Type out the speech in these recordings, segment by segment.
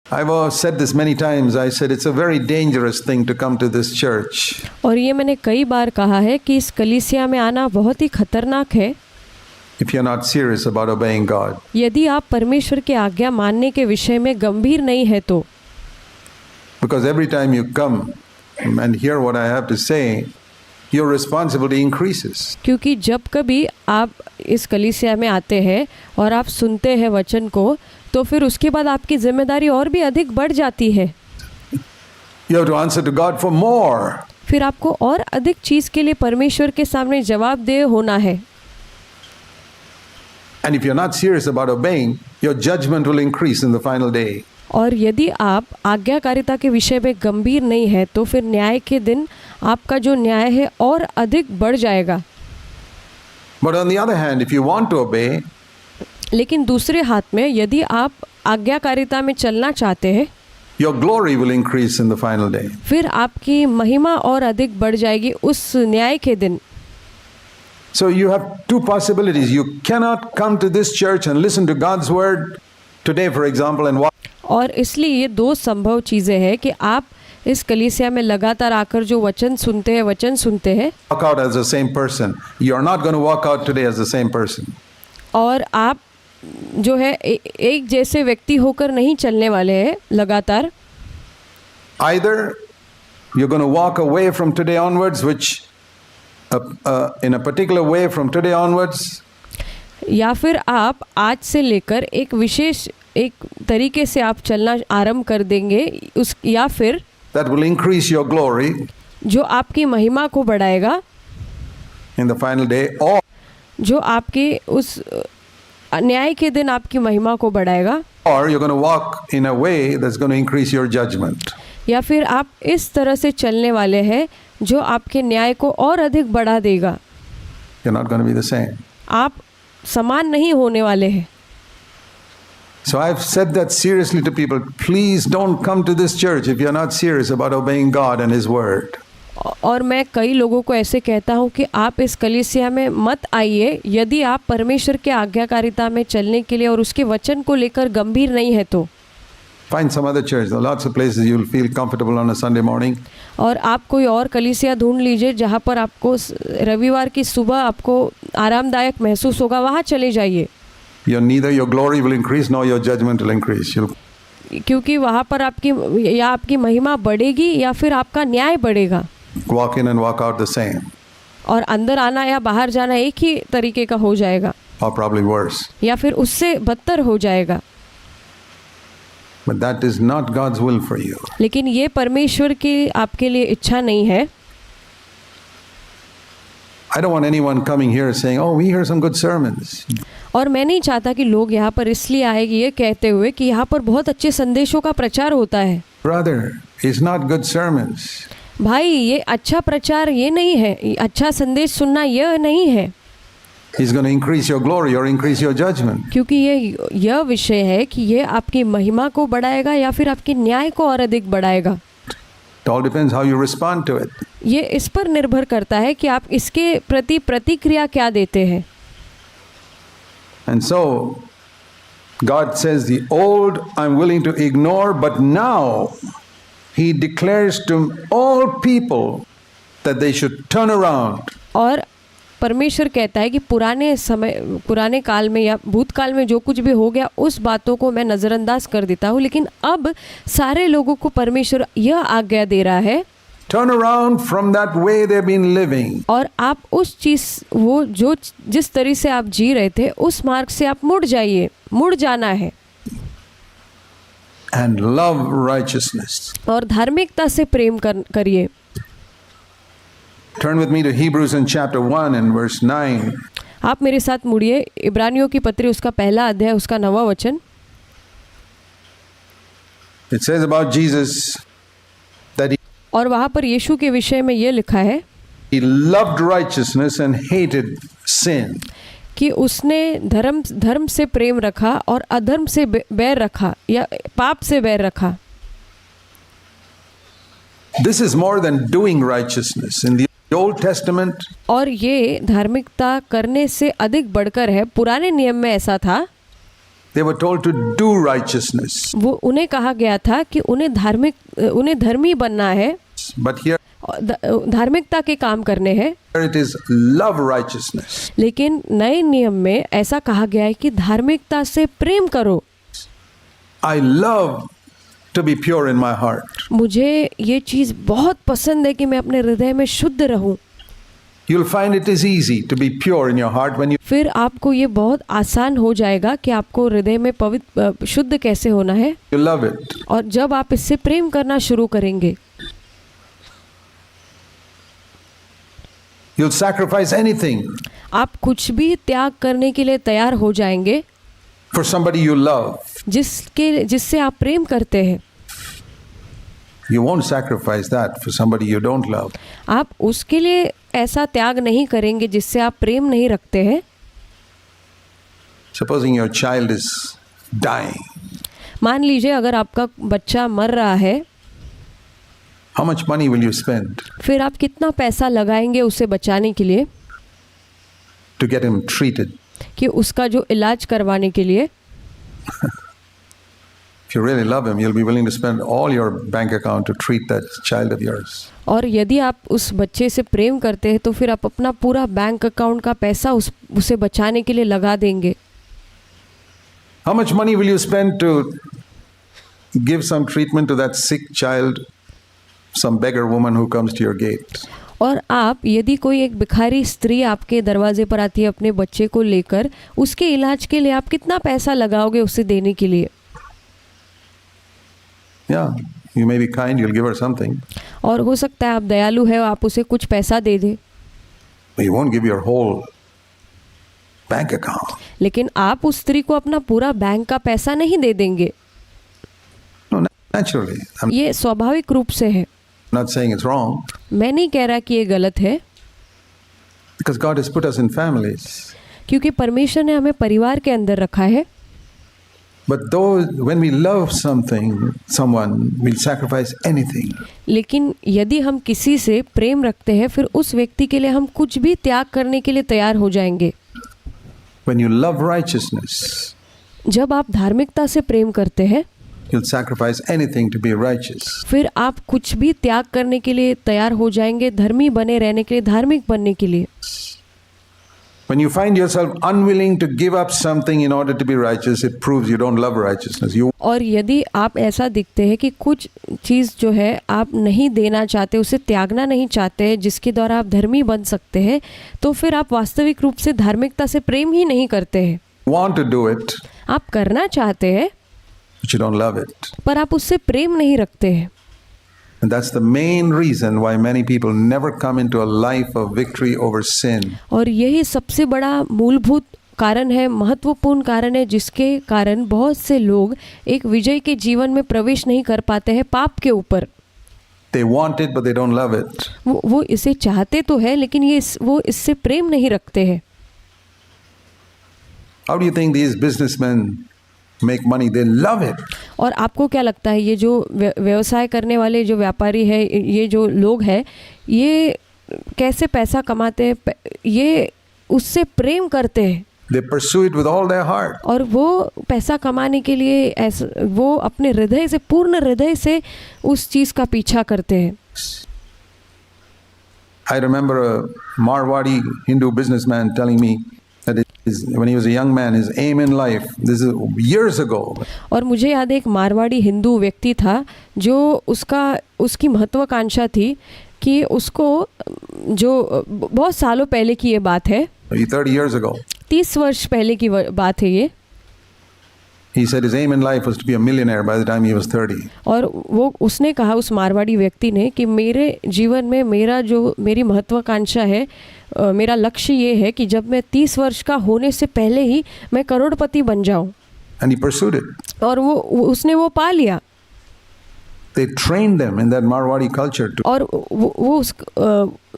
I've said this many times. I said it's a very dangerous thing to come to this church. और ये मैंने कई बार कहा है कि इस कलीसिया में आना बहुत ही खतरनाक है If you're not serious about obeying God. यदि आप परमेश्वर की आज्ञा मानने के विषय में गंभीर नहीं है तो. Because every time you come and hear what I have to say, your responsibility increases. क्योंकि जब कभी आप इस कलीसिया में आते हैं और आप सुनते हैं वचन को, तो फिर उसके बाद आपकी जिम्मेदारी और भी अधिक बढ़ जाती है. You have to answer to God for more. फिर आपको और अधिक चीज़ के लिए परमेश्वर के सामने जवाबदेह होना है. And if you're not serious about obeying, your judgment will increase in the final day. और यदि आप आज्ञाकारिता के विषय में गंभीर नहीं है तो फिर न्याय के दिन आपका जो न्याय है और अधिक बढ़ जाएगा. But on the other hand, if you want to obey, लेकिन दूसरे हाथ में यदि आप आज्ञाकारिता में चलना चाहते हैं, your glory will increase in the final day. फिर आपकी महिमा और अधिक बढ़ जाएगी उस न्याय के दिन. So you have two possibilities. You cannot come to this church and listen to God's word today, for example, and walk. और इसलिए ये दो संभव चीज़ें हैं कि आप इस कलीसिया में लगातार आकर जो वचन सुनते हैं Walk out as the same person. You are not going to walk out today as the same person. और आप जो है एक जैसे व्यक्ति होकर नहीं चलने वाले हैं लगातार. Either you're going to walk away from today onwards, which in a particular way from today onwards. या फिर आप आज से लेकर एक विशेष एक तरीके से आप चलना आरंभ कर देंगे या फिर that will increase your glory जो आपकी महिमा को बढ़ाएगा in the final day, or जो आपके उस न्याय के दिन आपकी महिमा को बढ़ाएगा. or you're going to walk in a way that's going to increase your judgment. या फिर आप इस तरह से चलने वाले हैं जो आपके न्याय को और अधिक बढ़ा देगा. You're not going to be the same. आप समान नहीं होने वाले हैं. So I've said that seriously to people. Please don't come to this church if you're not serious about obeying God and His word. और मैं कई लोगों को ऐसे कहता हूँ कि आप इस कलीसिया में मत आइए यदि आप परमेश्वर के आज्ञाकारिता में चलने के लिए और उसके वचन को लेकर गंभीर नहीं है तो. Find some other church. There are lots of places you'll feel comfortable on a Sunday morning. और आप कोई और कलीसिया ढूंढ लीजिए जहाँ पर आपको रविवार की सुबह आपको आरामदायक महसूस होगा, वहाँ चले जाइए. Neither your glory will increase nor your judgment will increase. क्योंकि वहाँ पर आपकी महिमा बढ़ेगी या फिर आपका न्याय बढ़ेगा. Walk in and walk out the same. और अंदर आना या बाहर जाना एक ही तरीके का हो जाएगा. Or probably worse. या फिर उससे बदतर हो जाएगा. But that is not God's will for you. लेकिन ये परमेश्वर की आपके लिए इच्छा नहीं है. I don't want anyone coming here saying, "Oh, we hear some good sermons." और मैं नहीं चाहता कि लोग यहाँ पर इसलिए आएगी ये कहते हुए कि यहाँ पर बहुत अच्छे संदेशों का प्रचार होता है. Brother, it's not good sermons. भाई, ये अच्छा प्रचार ये नहीं है, अच्छा संदेश सुनना यह नहीं है. He's going to increase your glory or increase your judgment. क्योंकि यह विषय है कि ये आपकी महिमा को बढ़ाएगा या फिर आपके न्याय को और अधिक बढ़ाएगा. It all depends how you respond to it. ये इस पर निर्भर करता है कि आप इसके प्रति प्रतिक्रिया क्या देते हैं. And so God says, the old I'm willing to ignore, but now He declares to all people that they should turn around. और परमेश्वर कहता है कि पुराने काल में या भूतकाल में जो कुछ भी हो गया उस बातों को मैं नज़रअंदाज कर देता हूँ, लेकिन अब सारे लोगों को परमेश्वर यह आज्ञा दे रहा है, Turn around from that way they've been living. और आप उस जिस तरह से आप जी रहे थे उस मार्ग से आप मुड़ जाना है. And love righteousness. और धार्मिकता से प्रेम करिए. Turn with me to Hebrews in chapter 1 and verse 9. आप मेरे साथ मुड़िए इब्रानियों की पत्री उसका पहला अध्याय उसका 9वां वचन. It says about Jesus that और वहाँ पर यीशु के विषय में ये लिखा है He loved righteousness and hated sin. कि उसने धर्म से प्रेम रखा और अधर्म से बैर रखा या पाप से बैर रखा. This is more than doing righteousness. In the Old Testament, और ये धार्मिकता करने से अधिक बढ़कर है. पुराने नियम में ऐसा था. They were told to do righteousness. वो उन्हें कहा गया था कि उन्हें धर्मी बनना है, But here धार्मिकता के काम करने हैं। it is love righteousness. लेकिन नए नियम में ऐसा कहा गया है कि धार्मिकता से प्रेम करो। I love to be pure in my heart. मुझे ये चीज़ बहुत पसंद है कि मैं अपने हृदय में शुद्ध रहूं। You'll find it is easy to be pure in your heart when you फिर आपको ये बहुत आसान हो जाएगा कि आपको हृदय में पवित्र शुद्ध कैसे होना है, love it. और जब आप इससे प्रेम करना शुरू करेंगे You'll sacrifice anything आप कुछ भी त्याग करने के लिए तैयार हो जाएंगे for somebody you love. जिससे आप प्रेम करते हैं। You won't sacrifice that for somebody you don't love. आप उसके लिए ऐसा त्याग नहीं करेंगे जिससे आप प्रेम नहीं रखते हैं। Supposing your child is dying, मान लीजिए अगर आपका बच्चा मर रहा है, how much money will you spend फिर आप कितना पैसा लगाएंगे उसे बचाने के लिए, to get him treated? कि उसका जो इलाज करवाने के लिए। If you really love him, you'll be willing to spend all your bank account to treat that child of yours. और यदि आप उस बच्चे से प्रेम करते हैं तो फिर आप अपना पूरा बैंक अकाउंट का पैसा उसे बचाने के लिए लगा देंगे। How much money will you spend to give some treatment to that sick child, some beggar woman who comes to your gate? और आप यदि कोई एक भिखारी स्त्री आपके दरवाजे पर आती है अपने बच्चे को लेकर, उसके इलाज के लिए आप कितना पैसा लगाओगे उसे देने के लिए? Yeah, you may be kind, you'll give her something. और हो सकता है आप दयालु है, आप उसे कुछ पैसा दे दें, But you won't give your whole bank account. लेकिन आप उस स्त्री को अपना पूरा बैंक का पैसा नहीं दे देंगे। No, naturally. I'm ये स्वाभाविक रूप से है। not saying it's wrong, मैं नहीं कह रहा कि ये गलत है, because God has put us in families. क्योंकि परमेश्वर ने हमें परिवार के अंदर रखा है। But though when we love someone, we'll sacrifice anything. लेकिन यदि हम किसी से प्रेम रखते हैं फिर उस व्यक्ति के लिए हम कुछ भी त्याग करने के लिए तैयार हो जाएंगे। When you love righteousness, जब आप धार्मिकता से प्रेम करते हैं you'll sacrifice anything to be righteous. फिर आप कुछ भी त्याग करने के लिए तैयार हो जाएंगे, धर्मी बने रहने के लिए, धार्मिक बनने के लिए। When you find yourself unwilling to give up something in order to be righteous, it proves you don't love righteousness. और यदि आप ऐसा दिखते हैं कि कुछ चीज़ जो है आप नहीं देना चाहते, उसे त्यागना नहीं चाहते, जिसके द्वारा आप धर्मी बन सकते हैं, तो फिर आप वास्तविक रूप से धार्मिकता से प्रेम ही नहीं करते हैं। want to do it, आप करना चाहते हैं but you don't love it. पर आप उससे प्रेम नहीं रखते हैं। And that's the main reason why many people never come into a life of victory over sin. और यही सबसे बड़ा मूलभूत कारण है, महत्वपूर्ण कारण है, जिसके कारण बहुत से लोग एक विजय के जीवन में प्रवेश नहीं कर पाते हैं पाप के ऊपर। They want it, but they don't love it. वो इसे चाहते तो है लेकिन वो इससे प्रेम नहीं रखते हैं। How do you think these businessmen make money? They love it. और आपको क्या लगता है ये जो व्यवसाय करने वाले जो व्यापारी है, ये जो लोग हैं, ये कैसे पैसा कमाते हैं? ये उससे प्रेम करते हैं। They pursue it with all their heart. और वो पैसा कमाने के लिए वो अपने हृदय से, पूर्ण हृदय से उस चीज़ का पीछा करते हैं। I remember a Marwadi Hindu businessman telling me that when he was a young man, his aim in life, this is years ago. और मुझे याद है एक मारवाड़ी हिंदू व्यक्ति था जो उसकी महत्वाकांक्षा थी कि उसको, जो बहुत सालों पहले की ये बात है, 30 years ago. 30 वर्ष पहले की बात है ये। He said his aim in life was to be a millionaire by the time he was 30. और उसने कहा, उस मारवाड़ी व्यक्ति ने, कि मेरे जीवन में मेरी महत्वाकांक्षा है, मेरा लक्ष्य ये है कि जब मैं 30 वर्ष का होने से पहले ही मैं करोड़पति बन जाऊं। And he pursued it. और उसने वो पा लिया। They trained them in that Marwadi culture to. और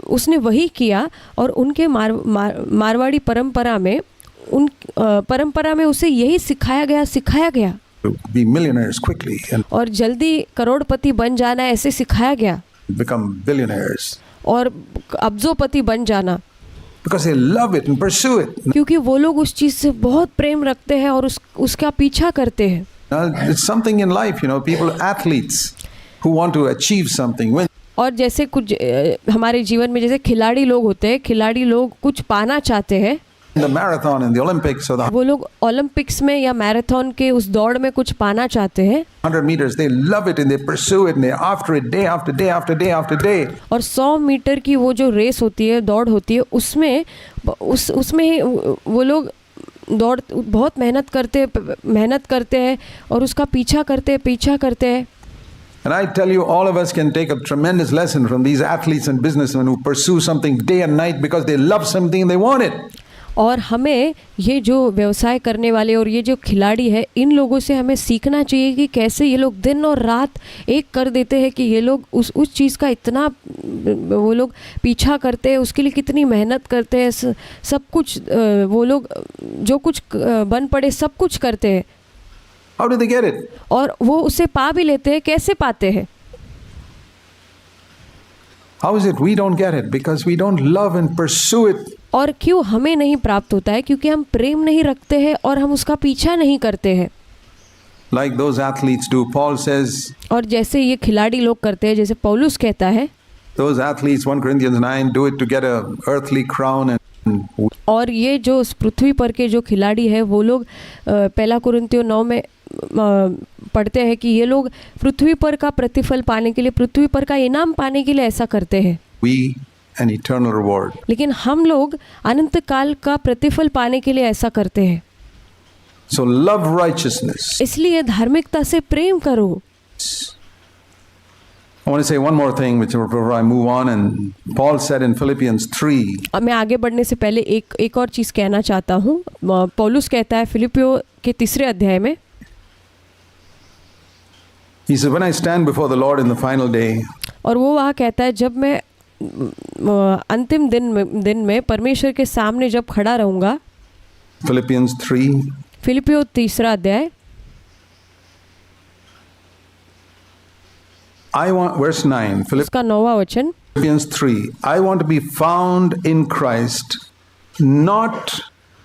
उसने वही किया और उनके मारवाड़ी परंपरा में उसे यही सिखाया गया To be millionaires quickly and और जल्दी करोड़पति बन जाना, ऐसे सिखाया गया, become billionaires. और अब्जोपति बन जाना। because they love it and pursue it. क्योंकि वो लोग उस चीज़ से बहुत प्रेम रखते हैं और उसका पीछा करते हैं। Now, it's something in life, people, athletes who want to achieve something. और जैसे कुछ हमारे जीवन में जैसे खिलाड़ी लोग होते हैं, खिलाड़ी लोग कुछ पाना चाहते हैं। The marathon and the Olympics or the वो लोग ओलंपिक्स में या मैराथन के उस दौड़ में कुछ पाना चाहते हैं 100 meters, they love it and they pursue it and they're after it day after day after day after day. और 100 मीटर की वो जो रेस होती है, दौड़ होती है, उसमें वो लोग दौड़ बहुत मेहनत करते हैं और उसका पीछा करते हैं। And I tell you, all of us can take a tremendous lesson from these athletes and businessmen who pursue something day and night because they love something and they want it. और हमें ये जो व्यवसाय करने वाले और ये जो खिलाड़ी है, इन लोगों से हमें सीखना चाहिए कि कैसे ये लोग दिन और रात एक कर देते हैं कि ये लोग उस चीज़ का इतना वो लोग पीछा करते हैं, उसके लिए कितनी मेहनत करते हैं, सब कुछ वो लोग जो कुछ बन पड़े सब कुछ करते हैं। How do they get it? और वो उसे पा भी लेते हैं। कैसे पाते हैं? How is it we don't get it? Because we don't love and pursue it. और क्यों हमें नहीं प्राप्त होता है? क्योंकि हम प्रेम नहीं रखते हैं और हम उसका पीछा नहीं करते हैं। Like those athletes do. Paul says, और जैसे ये खिलाड़ी लोग करते हैं, जैसे पौलुस कहता है, those athletes, 1 Corinthians 9, do it to get a earthly crown and और ये जो पृथ्वी पर के जो खिलाड़ी है वो लोग पहला कुरिन्थियों 9 में पढ़ते हैं कि ये लोग पृथ्वी पर का प्रतिफल पाने के लिए, पृथ्वी पर का इनाम पाने के लिए ऐसा करते हैं। we an eternal reward. लेकिन हम लोग अनंत काल का प्रतिफल पाने के लिए ऐसा करते हैं। So love righteousness. इसलिए धार्मिकता से प्रेम करो। I want to say one more thing before I move on. And Paul said in Philippians 3, अब मैं आगे बढ़ने से पहले एक और चीज़ कहना चाहता हूँ। पौलुस कहता है फिलिपियों के 3 अध्याय में, he said, when I stand before the Lord in the final day, और वो वहाँ कहता है जब मैं अंतिम दिन में परमेश्वर के सामने जब खड़ा रहूँगा। Philippians 3, फिलिपियों 3 अध्याय, I want, verse 9, उसका 9वां वचन, Philippians 3, I want to be found in Christ, not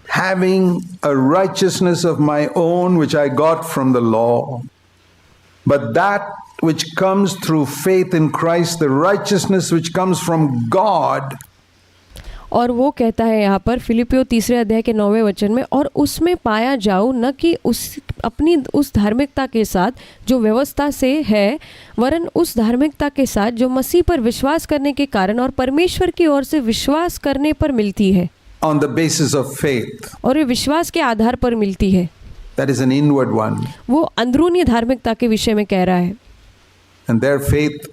having a righteousness of my own which I got from the law, but that which comes through faith in Christ, the righteousness which comes from God. और वो कहता है यहाँ पर फिलिपियों 3 अध्याय के 9वें वचन में, और उसमें पाया जाऊँ न कि अपनी उस धार्मिकता के साथ जो व्यवस्था से है, वरन उस धार्मिकता के साथ जो मसीह पर विश्वास करने के कारण और परमेश्वर की ओर से विश्वास करने पर मिलती है। On the basis of faith. और ये विश्वास के आधार पर मिलती है। That is an inward one. वो अंदरूनी धार्मिकता के विषय में कह रहा है। And their faith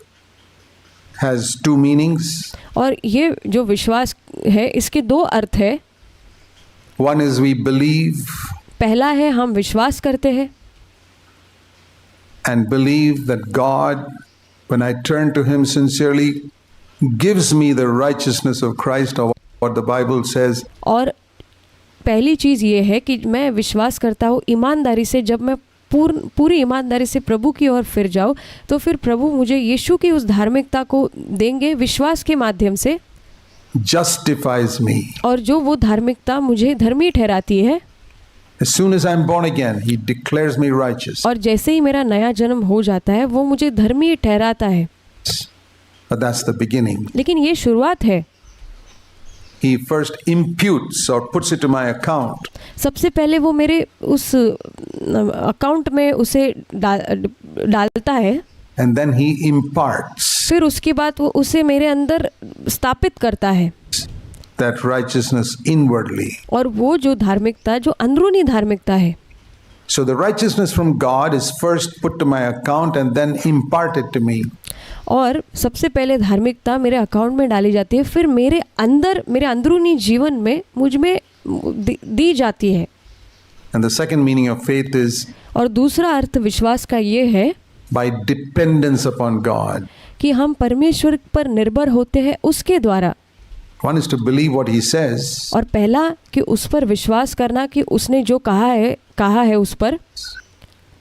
has 2 meanings. और ये जो विश्वास है इसके 2 अर्थ है। One is we believe. पहला है हम विश्वास करते हैं। And believe that God, when I turn to Him sincerely, gives me the righteousness of Christ, or what the Bible says. और पहली चीज़ ये है कि मैं विश्वास करता हूँ ईमानदारी से, जब मैं पूरी ईमानदारी से प्रभु की ओर फिर जाऊँ तो फिर प्रभु मुझे यीशु की उस धार्मिकता को देंगे विश्वास के माध्यम से, justifies me. और जो वो धार्मिकता मुझे धर्मी ठहराती है। As soon as I'm born again, He declares me righteous. और जैसे ही मेरा नया जन्म हो जाता है वो मुझे धर्मी ठहराता है। But that's the beginning. लेकिन ये शुरुआत है। He first imputes or puts it to my account. सबसे पहले वो मेरे उस अकाउंट में उसे डालता है। And then He imparts फिर उसके बाद वो उसे मेरे अंदर स्थापित करता है। that righteousness inwardly. और वो जो धार्मिकता जो अंदरूनी धार्मिकता है। So the righteousness from God is first put to my account and then imparted to me. और सबसे पहले धार्मिकता मेरे अकाउंट में डाली जाती है, फिर मेरे अंदरूनी जीवन में मुझ में दी जाती है। And the second meaning of faith is और दूसरा अर्थ विश्वास का ये है by dependence upon God. कि हम परमेश्वर पर निर्भर होते हैं उसके द्वारा। One is to believe what He says. और पहला कि उस पर विश्वास करना कि उसने जो कहा है उस पर,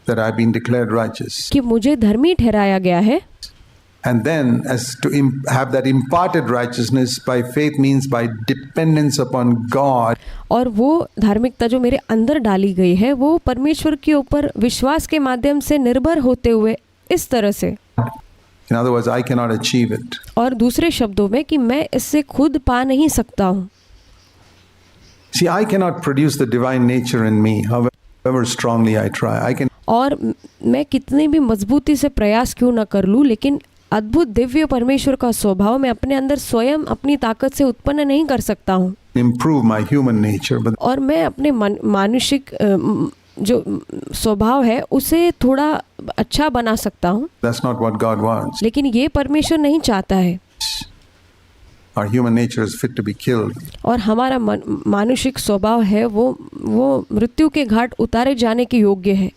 That I've been declared righteous. कि मुझे धर्मी ठहराया गया है। And then, as to have that imparted righteousness by faith means by dependence upon God. और वो धार्मिकता जो मेरे अंदर डाली गई है वो परमेश्वर के ऊपर विश्वास के माध्यम से निर्भर होते हुए इस तरह से, In other words, I cannot achieve it. और दूसरे शब्दों में कि मैं इससे खुद पा नहीं सकता हूँ. See, I cannot produce the divine nature in me, however strongly I try. I can. और मैं कितनी भी मजबूती से प्रयास क्यों ना कर लूँ, लेकिन अद्भुत दिव्य परमेश्वर का स्वभाव मैं अपने अंदर स्वयं अपनी ताकत से उत्पन्न नहीं कर सकता हूँ. Improve my human nature, but और मैं अपने मानुषिक जो स्वभाव है उसे थोड़ा अच्छा बना सकता हूँ, that's not what God wants. लेकिन ये परमेश्वर नहीं चाहता है. Our human nature is fit to be killed. और हमारा मानुषिक स्वभाव है वो मृत्यु के घाट उतारे जाने के योग्य है.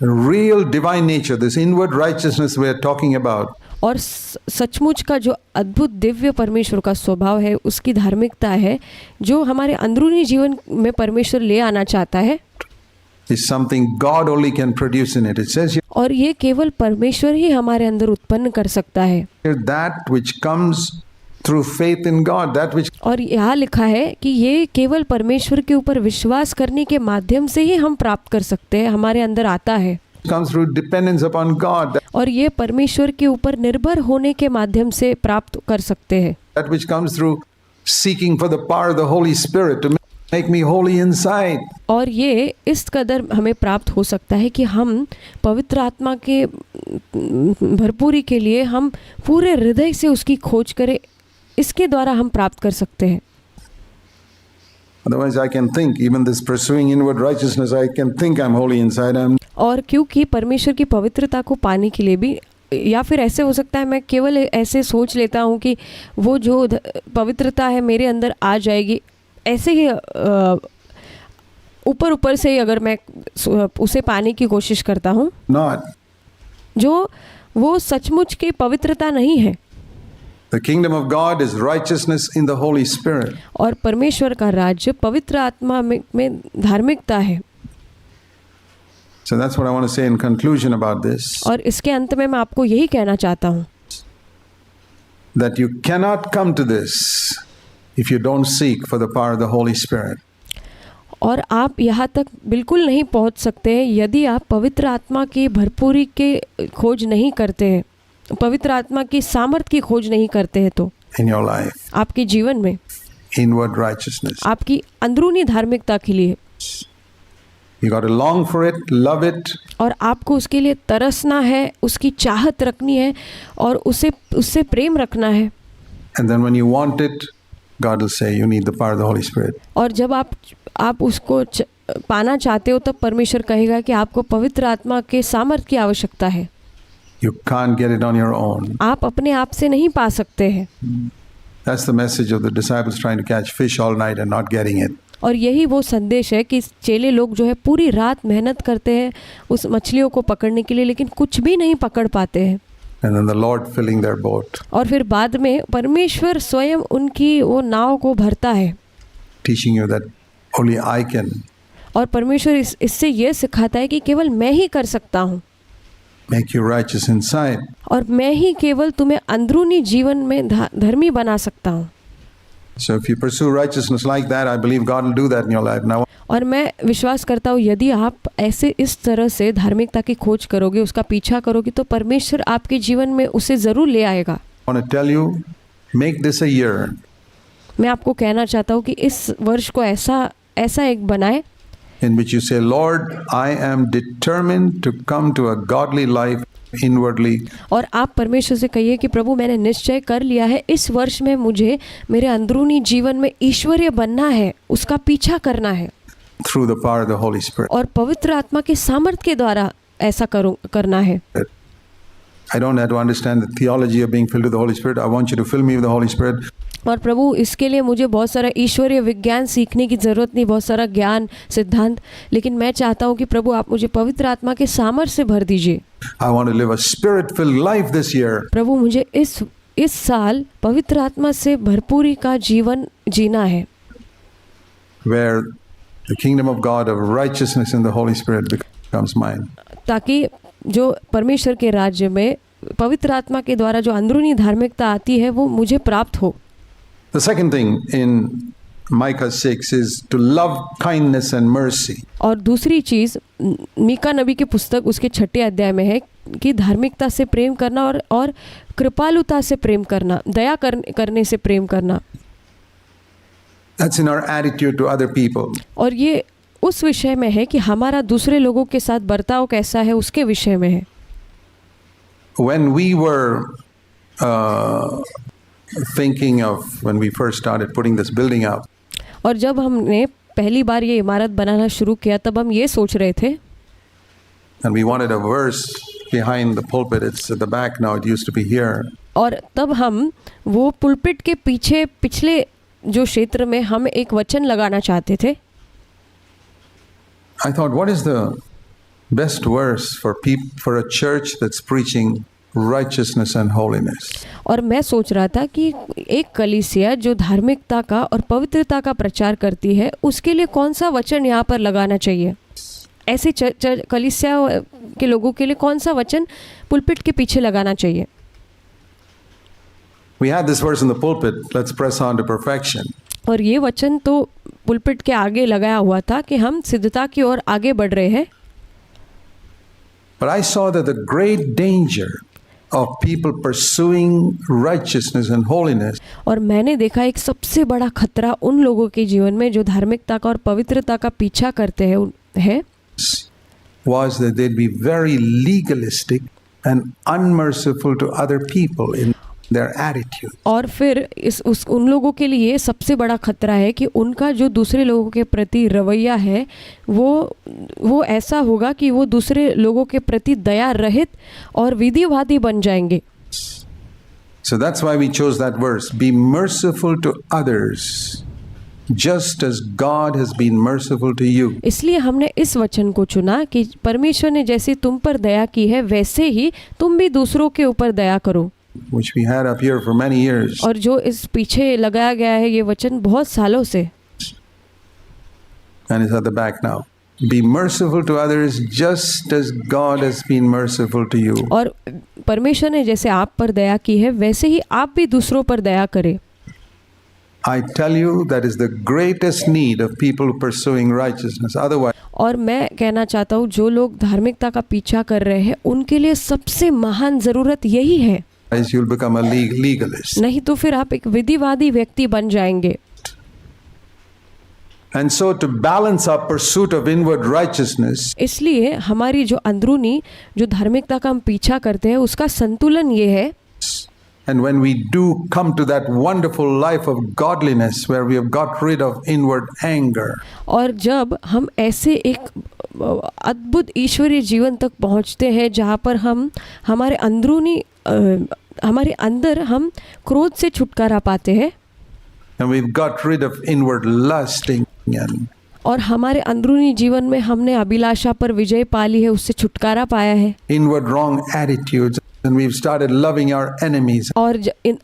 Real divine nature, this inward righteousness we are talking about, और सचमुच का जो अद्भुत दिव्य परमेश्वर का स्वभाव है उसकी धार्मिकता है जो हमारे अंदरूनी जीवन में परमेश्वर ले आना चाहता है, is something God only can produce in it. It says और ये केवल परमेश्वर ही हमारे अंदर उत्पन्न कर सकता है. here that which comes through faith in God, that which और यहाँ लिखा है कि ये केवल परमेश्वर के ऊपर विश्वास करने के माध्यम से ही हम प्राप्त कर सकते हैं, हमारे अंदर आता है. comes through dependence upon God, और ये परमेश्वर के ऊपर निर्भर होने के माध्यम से प्राप्त कर सकते हैं. that which comes through seeking for the power of the Holy Spirit to make me holy inside. और ये इस कदर हमें प्राप्त हो सकता है कि हम पवित्र आत्मा के भरपूरी के लिए हम पूरे हृदय से उसकी खोज करें, इसके द्वारा हम प्राप्त कर सकते हैं. Otherwise, I can think, even this pursuing inward righteousness, I can think I'm holy inside. और क्योंकि परमेश्वर की पवित्रता को पाने के लिए भी, या फिर ऐसे हो सकता है मैं केवल ऐसे सोच लेता हूँ कि वो जो पवित्रता है मेरे अंदर आ जाएगी, ऐसे ही ऊपर ऊपर से ही अगर मैं उसे पाने की कोशिश करता हूँ, Not. जो वो सचमुच की पवित्रता नहीं है. The kingdom of God is righteousness in the Holy Spirit. और परमेश्वर का राज्य पवित्र आत्मा में धार्मिकता है. So that's what I want to say in conclusion about this. और इसके अंत में मैं आपको यही कहना चाहता हूँ That you cannot come to this if you don't seek for the power of the Holy Spirit. और आप यहाँ तक बिल्कुल नहीं पहुँच सकते हैं यदि आप पवित्र आत्मा की भरपूरी के खोज नहीं करते हैं, पवित्र आत्मा की सामर्थ की खोज नहीं करते हैं. तो In your life, आपके जीवन में inward righteousness. आपकी अंदरूनी धार्मिकता के लिए, You got to long for it, love it, और आपको उसके लिए तरसना है, उसकी चाहत रखनी है और उससे प्रेम रखना है. and then when you want it, God will say you need the power of the Holy Spirit. और जब आप उसको पाना चाहते हो तब परमेश्वर कहेगा कि आपको पवित्र आत्मा के सामर्थ की आवश्यकता है. You can't get it on your own. आप अपने आप से नहीं पा सकते हैं. That's the message of the disciples trying to catch fish all night and not getting it. और यही वो संदेश है कि चेले लोग जो है पूरी रात मेहनत करते हैं उस मछलियों को पकड़ने के लिए, लेकिन कुछ भी नहीं पकड़ पाते हैं. And then the Lord filling their boat, और फिर बाद में परमेश्वर स्वयं उनकी वो नाव को भरता है. teaching you that only I can और परमेश्वर इससे ये सिखाता है कि केवल मैं ही कर सकता हूँ, make you righteous inside. और मैं ही केवल तुम्हें अंदरूनी जीवन में धर्मी बना सकता हूँ. So if you pursue righteousness like that, I believe God will do that in your life. Now, और मैं विश्वास करता हूँ यदि आप ऐसे इस तरह से धार्मिकता की खोज करोगे, उसका पीछा करोगे, तो परमेश्वर आपके जीवन में उसे ज़रूर ले आएगा. I want to tell you, make this a year मैं आपको कहना चाहता हूँ कि इस वर्ष को ऐसा एक बनाए in which you say, Lord, I am determined to come to a godly life inwardly. और आप परमेश्वर से कहिए कि प्रभु मैंने निश्चय कर लिया है इस वर्ष में मुझे मेरे अंदरूनी जीवन में ईश्वरीय बनना है, उसका पीछा करना है Through the power of the Holy Spirit. और पवित्र आत्मा के सामर्थ के द्वारा ऐसा करना है. I don't have to understand the theology of being filled with the Holy Spirit. I want you to fill me with the Holy Spirit. और प्रभु इसके लिए मुझे बहुत सारा ईश्वरीय विज्ञान सीखने की ज़रूरत नहीं, बहुत सारा ज्ञान सिद्धांत, लेकिन मैं चाहता हूँ कि प्रभु आप मुझे पवित्र आत्मा के सामर्थ्य से भर दीजिए. I want to live a spirit-filled life this year. प्रभु मुझे इस साल पवित्र आत्मा से भरपूरी का जीवन जीना है, Where the kingdom of God of righteousness in the Holy Spirit becomes mine. ताकि जो परमेश्वर के राज्य में पवित्र आत्मा के द्वारा जो अंदरूनी धार्मिकता आती है वो मुझे प्राप्त हो। The second thing in Micah 6 is to love kindness and mercy. और दूसरी चीज़ मीका नबी की पुस्तक उसके 6 अध्याय में है कि धार्मिकता से प्रेम करना और कृपालुता से प्रेम करना, दया करने से प्रेम करना। That's in our attitude to other people. और ये उस विषय में है कि हमारा दूसरे लोगों के साथ बर्ताव कैसा है, उसके विषय में है। When we were thinking of when we first started putting this building up, और जब हमने पहली बार ये इमारत बनाना शुरू किया तब हम ये सोच रहे थे, and we wanted a verse behind the pulpit. It's at the back now. It used to be here. और तब हम वो पुलपिट के पीछे पिछले जो क्षेत्र में हम एक वचन लगाना चाहते थे। I thought, what is the best verse for a church that's preaching righteousness and holiness? और मैं सोच रहा था कि एक कलीसिया जो धार्मिकता का और पवित्रता का प्रचार करती है उसके लिए कौन सा वचन यहाँ पर लगाना चाहिए। ऐसे कलीसिया के लोगों के लिए कौन सा वचन पुलपिट के पीछे लगाना चाहिए। We had this verse in the pulpit, let's press on to perfection. और ये वचन तो पुलपिट के आगे लगाया हुआ था कि हम सिद्धता की ओर आगे बढ़ रहे हैं। But I saw that the great danger of people pursuing righteousness and holiness और मैंने देखा एक सबसे बड़ा खतरा उन लोगों के जीवन में जो धार्मिकता का और पवित्रता का पीछा करते हैं was that they'd be very legalistic and unmerciful to other people in their attitude. और फिर उन लोगों के लिए सबसे बड़ा खतरा है कि उनका जो दूसरे लोगों के प्रति रवैया है वो ऐसा होगा कि वो दूसरे लोगों के प्रति दया रहित और विधिवादी बन जाएंगे। So that's why we chose that verse. Be merciful to others just as God has been merciful to you. इसलिए हमने इस वचन को चुना कि परमेश्वर ने जैसे तुम पर दया की है वैसे ही तुम भी दूसरों के ऊपर दया करो। Which we had up here for many years. और जो इस पीछे लगाया गया है ये वचन बहुत सालों से। And it's at the back now. Be merciful to others just as God has been merciful to you. और परमेश्वर ने जैसे आप पर दया की है वैसे ही आप भी दूसरों पर दया करें। I tell you that is the greatest need of people pursuing righteousness. Otherwise, और मैं कहना चाहता हूँ जो लोग धार्मिकता का पीछा कर रहे हैं उनके लिए सबसे महान ज़रूरत यही है। you'll become a legalist. नहीं तो फिर आप एक विधिवादी व्यक्ति बन जाएंगे। And so to balance our pursuit of inward righteousness, इसलिए हमारी जो अंदरूनी जो धार्मिकता का हम पीछा करते हैं उसका संतुलन ये है। and when we do come to that wonderful life of godliness where we have got rid of inward anger, और जब हम ऐसे एक अद्भुत ईश्वरीय जीवन तक पहुंचते हैं जहाँ पर हम हमारे अंदरूनी हमारे अंदर हम क्रोध से छुटकारा पाते हैं and we've got rid of inward lusting and और हमारे अंदरूनी जीवन में हमने अभिलाषा पर विजय पा ली है, उससे छुटकारा पाया है inward wrong attitudes, and we've started loving our enemies. और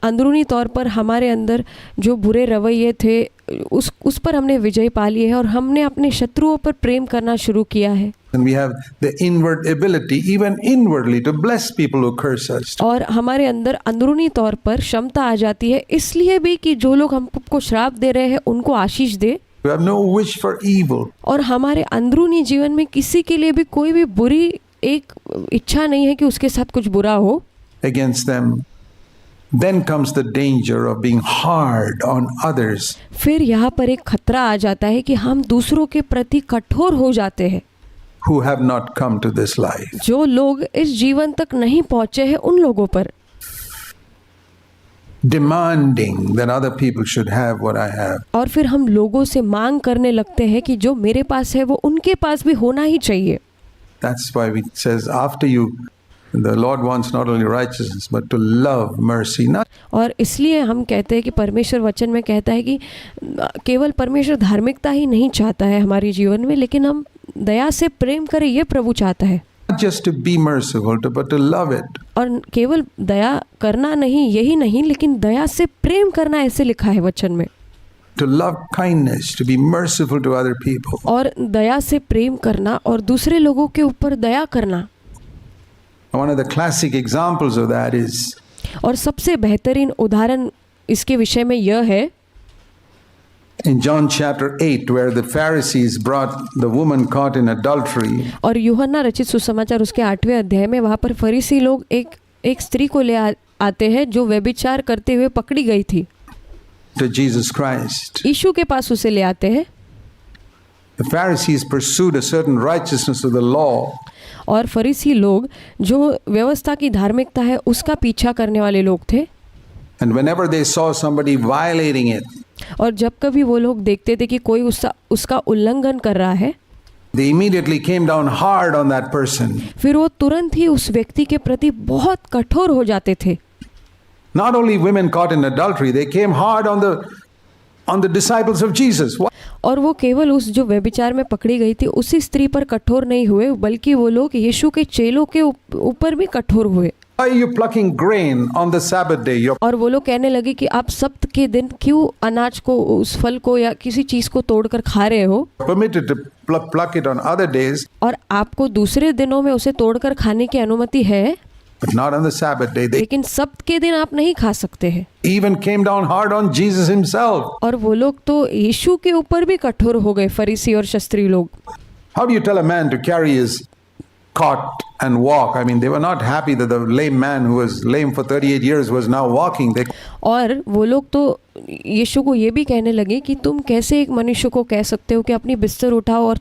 अंदरूनी तौर पर हमारे अंदर जो बुरे रवैये थे उस पर हमने विजय पा ली है और हमने अपने शत्रुओं पर प्रेम करना शुरू किया है। And we have the inward ability, even inwardly, to bless people who curse us. और हमारे अंदर अंदरूनी तौर पर क्षमता आ जाती है इसलिए भी कि जो लोग हमको श्राप दे रहे हैं उनको आशीष दे। We have no wish for evil. और हमारे अंदरूनी जीवन में किसी के लिए भी कोई भी बुरी एक इच्छा नहीं है कि उसके साथ कुछ बुरा हो against them. Then comes the danger of being hard on others. फिर यहाँ पर एक खतरा आ जाता है कि हम दूसरों के प्रति कठोर हो जाते हैं who have not come to this life. जो लोग इस जीवन तक नहीं पहुँचे हैं उन लोगों पर demanding that other people should have what I have. और फिर हम लोगों से मांग करने लगते हैं कि जो मेरे पास है वो उनके पास भी होना ही चाहिए। That's why it says after you, the Lord wants not only righteousness but to love mercy. Not और इसलिए हम कहते हैं कि परमेश्वर वचन में कहता है कि केवल परमेश्वर धार्मिकता ही नहीं चाहता है हमारे जीवन में, लेकिन हम दया से प्रेम करें ये प्रभु चाहता है। just to be merciful, but to love it. और केवल दया करना नहीं, यही नहीं, लेकिन दया से प्रेम करना ऐसे लिखा है वचन में। To love kindness, to be merciful to other people. और दया से प्रेम करना और दूसरे लोगों के ऊपर दया करना। One of the classic examples of that is और सबसे बेहतरीन उदाहरण इसके विषय में यह है in John chapter 8, where the Pharisees brought the woman caught in adultery और यूहन्ना रचित सुसमाचार उसके 8वें अध्याय में वहाँ पर फरीसी लोग एक स्त्री को ले आते हैं जो व्यभिचार करते हुए पकड़ी गई थी, to Jesus Christ. यीशु के पास उसे ले आते हैं। The Pharisees pursued a certain righteousness of the law, और फरीसी लोग जो व्यवस्था की धार्मिकता है उसका पीछा करने वाले लोग थे। and whenever they saw somebody violating it, और जब कभी वो लोग देखते थे कि कोई उसका उल्लंघन कर रहा है, they immediately came down hard on that person. फिर वो तुरंत ही उस व्यक्ति के प्रति बहुत कठोर हो जाते थे। Not only women caught in adultery, they came hard on the disciples of Jesus. Why? और वो केवल उस जो व्यभिचार में पकड़ी गई थी उसी स्त्री पर कठोर नहीं हुए, बल्कि वो लोग यीशु के चेलों के ऊपर भी कठोर हुए। Why are you plucking grain on the Sabbath day? You're और वो लोग कहने लगे कि आप सब्त के दिन क्यों अनाज को, उस फल को या किसी चीज़ को तोड़कर खा रहे हो, permitted to pluck it on other days, और आपको दूसरे दिनों में उसे तोड़कर खाने की अनुमति है, but not on the Sabbath day. They लेकिन सब्त के दिन आप नहीं खा सकते हैं। even came down hard on Jesus himself. और वो लोग तो यीशु के ऊपर भी कठोर हो गए, फरीसी और शास्त्री लोग। How do you tell a man to carry his cot and walk? I mean, they were not happy that the lame man who was lame for 38 years was now walking. और वो लोग तो यीशु को ये भी कहने लगे कि तुम कैसे एक मनुष्य को कह सकते हो कि अपनी बिस्तर उठाओ और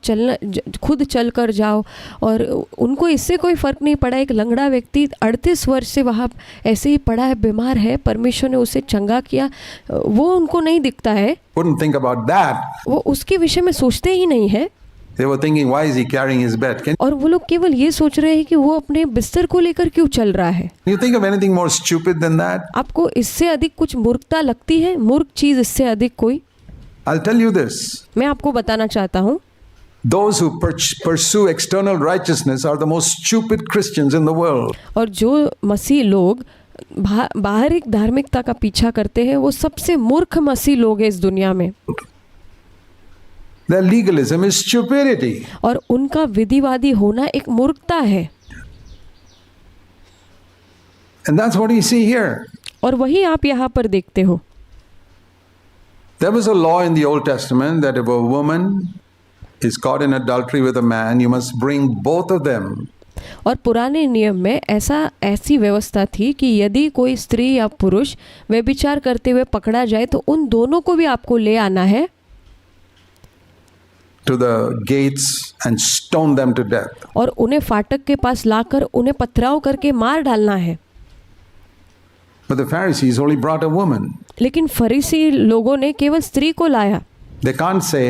खुद चल कर जाओ। और उनको इससे कोई फ़र्क नहीं पड़ा। एक लंगड़ा व्यक्ति 38 वर्ष से वहाँ ऐसे ही पड़ा है, बीमार है, परमेश्वर ने उसे चंगा किया, वो उनको नहीं दिखता है। Wouldn't think about that. वो उसके विषय में सोचते ही नहीं है। They were thinking, why is he carrying his bed? Can और वो लोग केवल ये सोच रहे हैं कि वो अपने बिस्तर को लेकर क्यों चल रहा है। you think of anything more stupid than that? आपको इससे अधिक कुछ मूर्खता लगती है? मूर्ख चीज़ इससे अधिक कोई? I'll tell you this. मैं आपको बताना चाहता हूँ, Those who pursue external righteousness are the most stupid Christians in the world. और जो मसीह लोग बाहरी धार्मिकता का पीछा करते हैं वो सबसे मूर्ख मसीह लोग हैं इस दुनिया में। Their legalism is stupidity. और उनका विधिवादी होना एक मूर्खता है। And that's what you see here. और वही आप यहाँ पर देखते हो। There was a law in the Old Testament that if a woman is caught in adultery with a man, you must bring both of them. और पुराने नियम में ऐसी व्यवस्था थी कि यदि कोई स्त्री या पुरुष व्यभिचार करते हुए पकड़ा जाए तो उन दोनों को भी आपको ले आना है to the gates and stone them to death. और उन्हें फाटक के पास लाकर उन्हें पथराव करके मार डालना है। But the Pharisees only brought a woman. लेकिन फरीसी लोगों ने केवल स्त्री को लाया। They can't say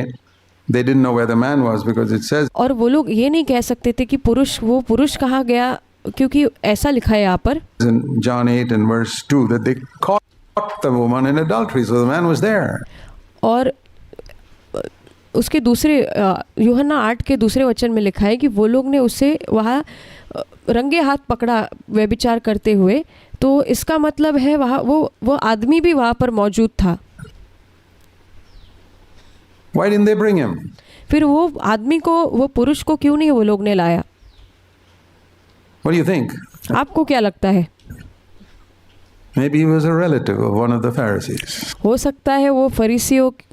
they didn't know where the man was because it says और वो लोग ये नहीं कह सकते थे कि वो पुरुष कहाँ गया, क्योंकि ऐसा लिखा है यहाँ पर in John 8 and verse 2 that they caught the woman in adultery, so the man was there. और उसके दूसरे यूहन्ना 8 के दूसरे वचन में लिखा है कि वो लोग ने उसे वहाँ रंगे हाथ पकड़ा व्यभिचार करते हुए, तो इसका मतलब है वहाँ वो आदमी भी वहाँ पर मौजूद था। Why didn't they bring him? फिर वो आदमी को, वो पुरुष को क्यों नहीं वो लोग ने लाया? What do you think? आपको क्या लगता है? Maybe he was a relative of one of the Pharisees. हो सकता है वो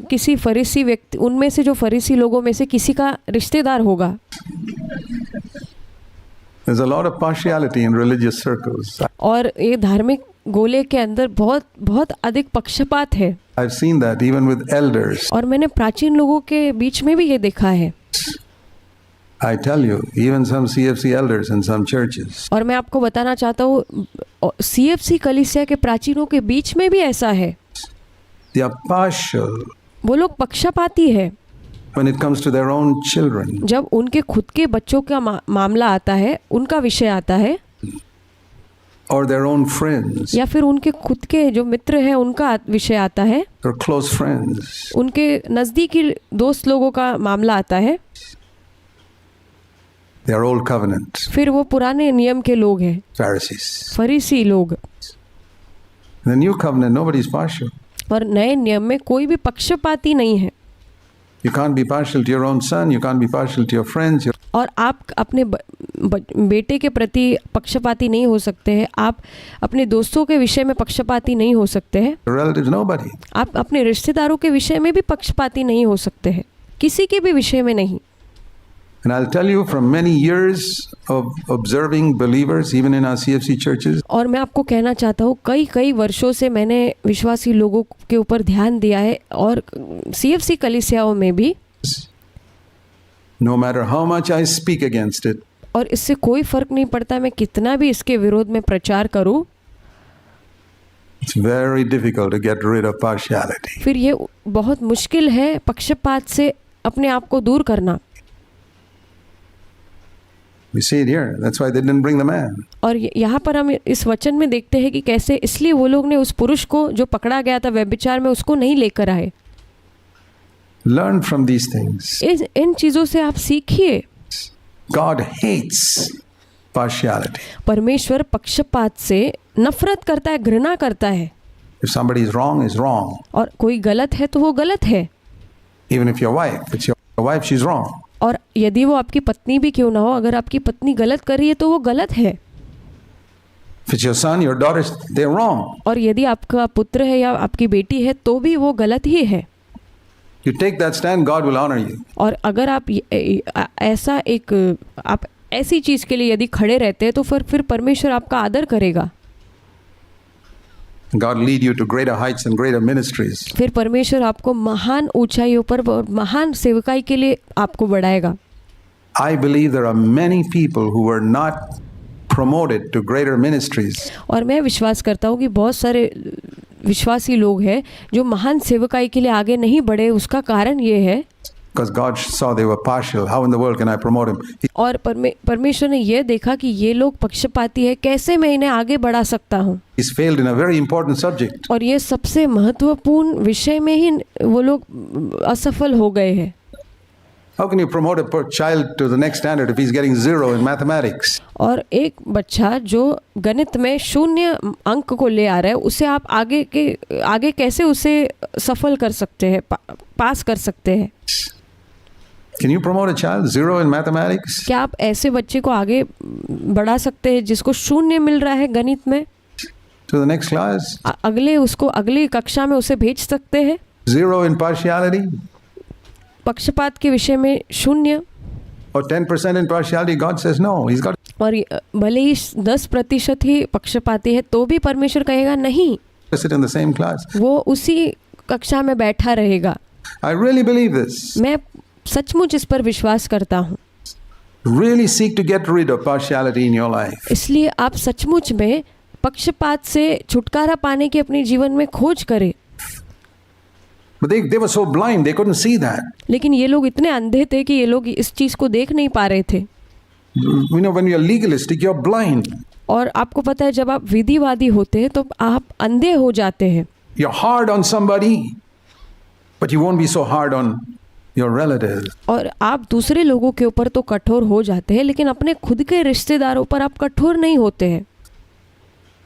किसी फरीसी व्यक्ति, उनमें से जो फरीसी लोगों में से किसी का रिश्तेदार होगा। There's a lot of partiality in religious circles. और ये धार्मिक गोले के अंदर बहुत अधिक पक्षपात है। I've seen that even with elders. और मैंने प्राचीन लोगों के बीच में भी ये देखा है। I tell you, even some CFC elders in some churches. और मैं आपको बताना चाहता हूँ, CFC कलीसिया के प्राचीनों के बीच में भी ऐसा है। They are partial वो लोग पक्षपाती है when it comes to their own children. जब उनके खुद के बच्चों का मामला आता है, उनका विषय आता है, Or their own friends. या फिर उनके खुद के जो मित्र हैं उनका विषय आता है, Or close friends. उनके नज़दीकी दोस्त लोगों का मामला आता है। They are old covenant. फिर वो पुराने नियम के लोग हैं, Pharisees. फरीसी लोग। In the new covenant, nobody is partial. और नए नियम में कोई भी पक्षपाती नहीं है। You can't be partial to your own son. You can't be partial to your friends. और आप अपने बेटे के प्रति पक्षपाती नहीं हो सकते हैं, आप अपने दोस्तों के विषय में पक्षपाती नहीं हो सकते हैं, Your relatives, nobody. आप अपने रिश्तेदारों के विषय में भी पक्षपाती नहीं हो सकते हैं, किसी के भी विषय में नहीं। And I'll tell you from many years of observing believers, even in our CFC churches, और मैं आपको कहना चाहता हूँ कई वर्षों से मैंने विश्वासी लोगों के ऊपर ध्यान दिया है और CFC कलीसियाओं में भी, no matter how much I speak against it, और इससे कोई फर्क नहीं पड़ता मैं कितना भी इसके विरोध में प्रचार करूं, it's very difficult to get rid of partiality. फिर ये बहुत मुश्किल है पक्षपात से अपने आप को दूर करना। We see it here. That's why they didn't bring the man. और यहाँ पर हम इस वचन में देखते हैं कि कैसे इसलिए वो लोग ने उस पुरुष को जो पकड़ा गया था व्यभिचार में उसको नहीं लेकर आए। Learn from these things. इन चीज़ों से आप सीखिए। God hates partiality. परमेश्वर पक्षपात से नफरत करता है, घृणा करता है। If somebody is wrong. और कोई गलत है तो वो गलत है। Even if your wife, it's your wife, she's wrong. और यदि वो आपकी पत्नी भी क्यों ना हो, अगर आपकी पत्नी गलत कर रही है तो वो गलत है। If it's your son, your daughter, they're wrong. और यदि आपका पुत्र है या आपकी बेटी है तो भी वो गलत ही है। You take that stand, God will honor you. और अगर आप आप ऐसी चीज़ के लिए यदि खड़े रहते हैं तो फिर परमेश्वर आपका आदर करेगा। God lead you to greater heights and greater ministries. फिर परमेश्वर आपको महान ऊंचाइयों पर और महान सेवकाई के लिए आपको बढ़ाएगा। I believe there are many people who were not promoted to greater ministries और मैं विश्वास करता हूँ कि बहुत सारे विश्वासी लोग हैं जो महान सेवकाई के लिए आगे नहीं बढ़े। उसका कारण ये है because God saw they were partial. How in the world can I promote him? और परमेश्वर ने ये देखा कि ये लोग पक्षपाती है, कैसे मैं इन्हें आगे बढ़ा सकता हूँ। He's failed in a very important subject. और ये सबसे महत्वपूर्ण विषय में ही वो लोग असफल हो गए हैं। How can you promote a child to the next standard if he's getting 0 in mathematics? और एक बच्चा जो गणित में 0 अंक को ले आ रहा है उसे आप आगे कैसे उसे सफल कर सकते हैं, पास कर सकते हैं? Can you promote a child 0 in mathematics? क्या आप ऐसे बच्चे को आगे बढ़ा सकते हैं जिसको 0 मिल रहा है गणित में, To the next class? अगली कक्षा में उसे भेज सकते हैं? 0 in partiality? पक्षपात के विषय में 0 Or 10% in partiality? God says no. He's got और भले ही 10% ही पक्षपाती है तो भी परमेश्वर कहेगा नहीं, to sit in the same class. वो उसी कक्षा में बैठा रहेगा। I really believe this. मैं सचमुच इस पर विश्वास करता हूँ। Really seek to get rid of partiality in your life. इसलिए आप सचमुच में पक्षपात से छुटकारा पाने की अपने जीवन में खोज करें। But they were so blind, they couldn't see that. लेकिन ये लोग इतने अंधे थे कि ये लोग इस चीज़ को देख नहीं पा रहे थे। You know, when you're legalistic, you're blind. और आपको पता है जब आप विधिवादी होते हैं तो आप अंधे हो जाते हैं। You're hard on somebody, but you won't be so hard on your relatives. और आप दूसरे लोगों के ऊपर तो कठोर हो जाते हैं लेकिन अपने खुद के रिश्तेदारों पर आप कठोर नहीं होते हैं।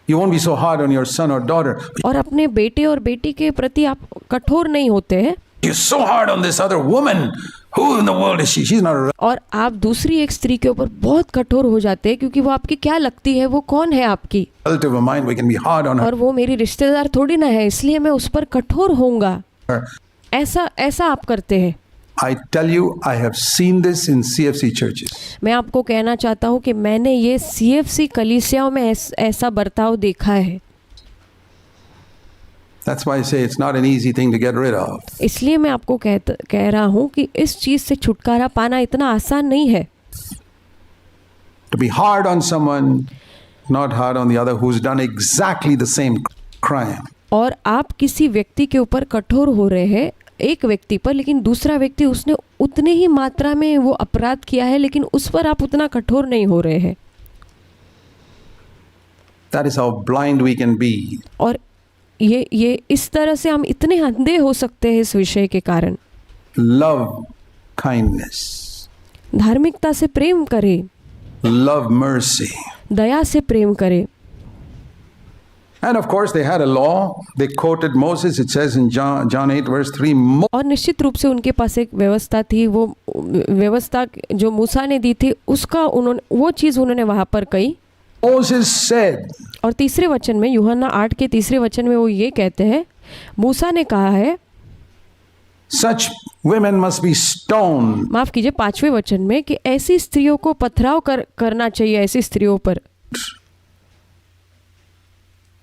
You won't be so hard on your son or daughter. और अपने बेटे और बेटी के प्रति आप कठोर नहीं होते हैं। You're so hard on this other woman. Who in the world is she? She's not a... और आप दूसरी एक स्त्री के ऊपर बहुत कठोर हो जाते हैं क्योंकि वो आपकी क्या लगती है, वो कौन है आपकी, relative of mine. We can be hard on her. और वो मेरी रिश्तेदार थोड़ी ना है इसलिए मैं उस पर कठोर होऊंगा। ऐसा आप करते हैं। I tell you, I have seen this in CFC churches. मैं आपको कहना चाहता हूँ कि मैंने ये CFC कलीसियाओं में ऐसा बर्ताव देखा है। That's why I say it's not an easy thing to get rid of. इसलिए मैं आपको कह रहा हूँ कि इस चीज़ से छुटकारा पाना इतना आसान नहीं है। To be hard on someone, not hard on the other who's done exactly the same crime. और आप किसी व्यक्ति के ऊपर कठोर हो रहे हैं, एक व्यक्ति पर, लेकिन दूसरा व्यक्ति उसने उतने ही मात्रा में वो अपराध किया है लेकिन उस पर आप उतना कठोर नहीं हो रहे हैं। That is how blind we can be. और ये इस तरह से हम इतने अंधे हो सकते हैं इस विषय के कारण। Love kindness. धार्मिकता से प्रेम करें, Love mercy. दया से प्रेम करें। And of course, they had a law. They quoted Moses. It says in John 8, verse 3, और निश्चित रूप से उनके पास एक व्यवस्था थी, वो व्यवस्था जो मूसा ने दी थी उसका वो चीज़ उन्होंने वहाँ पर कही। Moses said, और तीसरे वचन में, यूहन्ना 8 के तीसरे वचन में वो ये कहते हैं, मूसा ने कहा है, such women must be stoned. माफ़ कीजिए 5वें वचन में, कि ऐसी स्त्रियों को पथराव करना चाहिए, ऐसी स्त्रियों पर।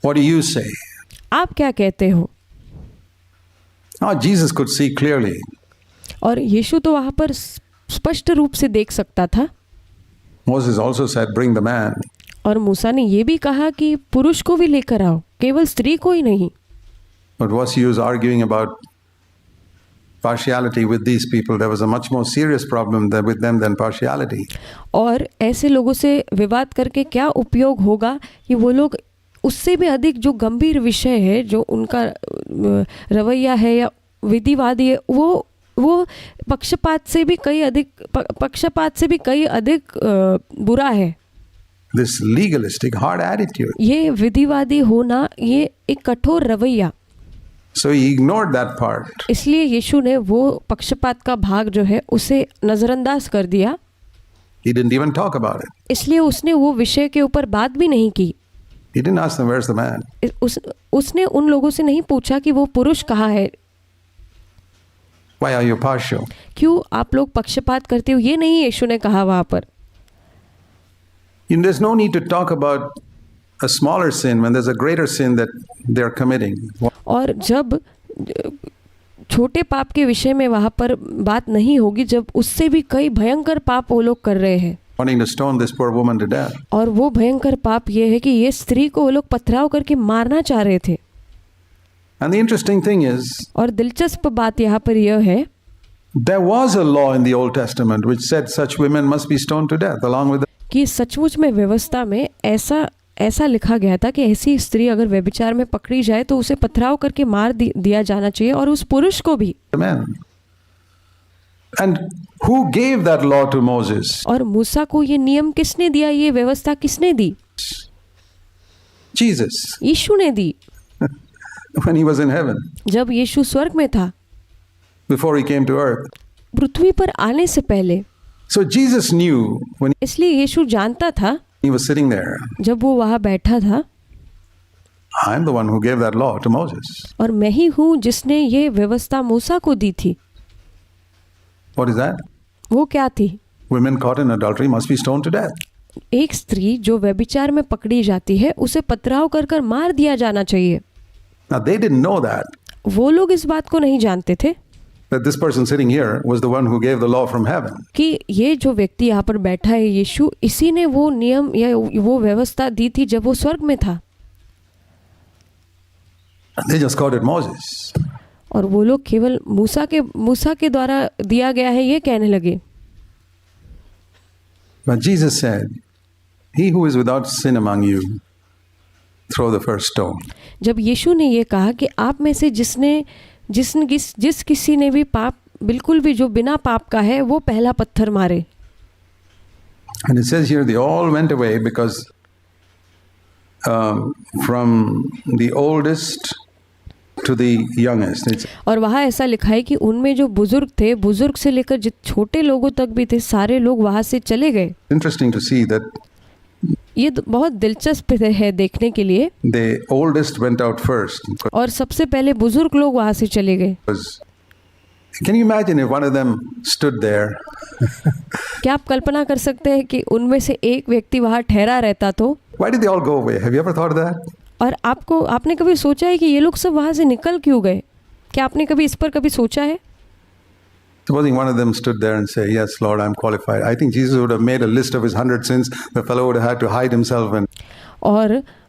What do you say? आप क्या कहते हो? Now Jesus could see clearly. और यीशु तो वहाँ पर स्पष्ट रूप से देख सकता था। Moses also said, bring the man. और मूसा ने ये भी कहा कि पुरुष को भी लेकर आओ, केवल स्त्री को ही नहीं। But was he was arguing about partiality with these people? There was a much more serious problem with them than partiality. और ऐसे लोगों से विवाद करके क्या उपयोग होगा कि वो लोग उससे भी अधिक जो गंभीर विषय है, जो उनका रवैया है या विधिवादी है, वो पक्षपात से भी कई अधिक बुरा है। This legalistic hard attitude. ये विधिवादी होना, ये एक कठोर रवैया। So he ignored that part. इसलिए यीशु ने वो पक्षपात का भाग जो है उसे नज़रअंदाज कर दिया। He didn't even talk about it. इसलिए उसने वो विषय के ऊपर बात भी नहीं की। He didn't ask them, where's the man? उसने उन लोगों से नहीं पूछा कि वो पुरुष कहाँ है। Why are you partial? क्यों आप लोग पक्षपात करते हो, ये नहीं यीशु ने कहा वहाँ पर। There's no need to talk about a smaller sin when there's a greater sin that they're committing. और जब छोटे पाप के विषय में वहाँ पर बात नहीं होगी, जब उससे भी कई भयंकर पाप वो लोग कर रहे हैं। Wanting to stone this poor woman to death. और वो भयंकर पाप ये है कि ये स्त्री को वो लोग पथराव करके मारना चाह रहे थे। And the interesting thing is, और दिलचस्प बात यहाँ पर यह है, there was a law in the Old Testament which said such women must be stoned to death along with कि सचमुच में व्यवस्था में ऐसा लिखा गया था कि ऐसी स्त्री अगर व्यभिचार में पकड़ी जाए तो उसे पथराव करके मार दिया जाना चाहिए, और उस पुरुष को भी। the men. And who gave that law to Moses? और मूसा को ये नियम किसने दिया, ये व्यवस्था किसने दी? Jesus. यीशु ने दी, When he was in heaven, जब यीशु स्वर्ग में था, before he came to earth. पृथ्वी पर आने से पहले। So Jesus knew when इसलिए यीशु जानता था, he was sitting there, जब वो वहाँ बैठा था, I'm the one who gave that law to Moses. और मैं ही हूँ जिसने ये व्यवस्था मूसा को दी थी। What is that? वो क्या थी? Women caught in adultery must be stoned to death. एक स्त्री जो व्यभिचार में पकड़ी जाती है उसे पथराव कर मार दिया जाना चाहिए। Now they didn't know that वो लोग इस बात को नहीं जानते थे this person sitting here was the one who gave the law from heaven. कि ये जो व्यक्ति यहाँ पर बैठा है यीशु, इसी ने वो नियम या वो व्यवस्था दी थी जब वो स्वर्ग में था। And they just quoted Moses. और वो लोग केवल मूसा के द्वारा दिया गया है ये कहने लगे। But Jesus said, he who is without sin among you, throw the first stone. जब यीशु ने ये कहा कि आप में से जिस किसी ने भी पाप, बिल्कुल भी जो बिना पाप का है, वो पहला पत्थर मारे। And it says here they all went away because from the oldest to the youngest. और वहाँ ऐसा लिखा है कि उनमें जो बुजुर्ग थे, बुजुर्ग से लेकर छोटे लोगों तक भी थे, सारे लोग वहाँ से चले गए। Interesting to see that ये बहुत दिलचस्प है देखने के लिए। the oldest went out first. और सबसे पहले बुजुर्ग लोग वहाँ से चले गए। Can you imagine if one of them stood there? क्या आप कल्पना कर सकते हैं कि उनमें से एक व्यक्ति वहाँ ठहरा रहता तो? Why did they all go away? Have you ever thought of that? और आपने कभी सोचा है कि ये लोग सब वहाँ से निकल क्यों गए? क्या आपने कभी इस पर कभी सोचा है? Supposing one of them stood there and say, yes, Lord, I'm qualified. I think Jesus would have made a list of his 100 sins. The fellow would have had to hide himself in.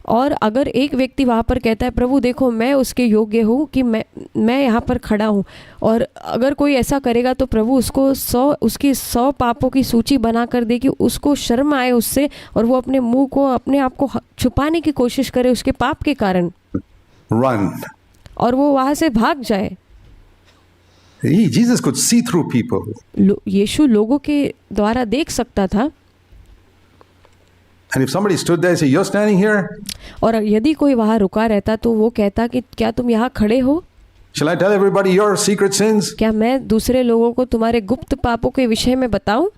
और अगर एक व्यक्ति वहाँ पर कहता है, प्रभु देखो मैं उसके योग्य हूँ कि मैं यहाँ पर खड़ा हूँ, और अगर कोई ऐसा करेगा तो प्रभु उसको उसकी 100 पापों की सूची बना कर दे कि उसको शर्म आए उससे, और वो अपने मुंह को, अपने आप को छुपाने की कोशिश करे उसके पाप के कारण, Run. और वो वहाँ से भाग जाए। Jesus could see through people. यीशु लोगों के द्वारा देख सकता था। And if somebody stood there and said, "You're standing here, और यदि कोई वहाँ रुका रहता तो वो कहता कि क्या तुम यहाँ खड़े हो? shall I tell everybody your secret sins?" क्या मैं दूसरे लोगों को तुम्हारे गुप्त पापों के विषय में बताऊं?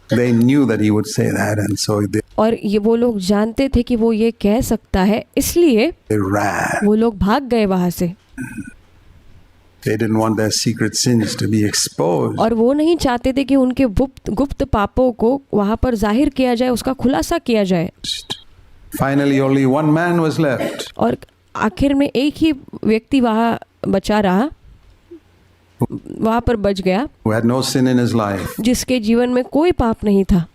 They knew that he would say that, and so और ये वो लोग जानते थे कि वो ये कह सकता है, इसलिए they ran. वो लोग भाग गए वहाँ से। They didn't want their secret sins to be exposed. और वो नहीं चाहते थे कि उनके गुप्त पापों को वहाँ पर जाहिर किया जाए, उसका खुलासा किया जाए। Finally, only one man was left. और आखिर में एक ही व्यक्ति वहाँ बचा रहा, वहाँ पर बच गया, Who had no sin in his life, जिसके जीवन में कोई पाप नहीं था,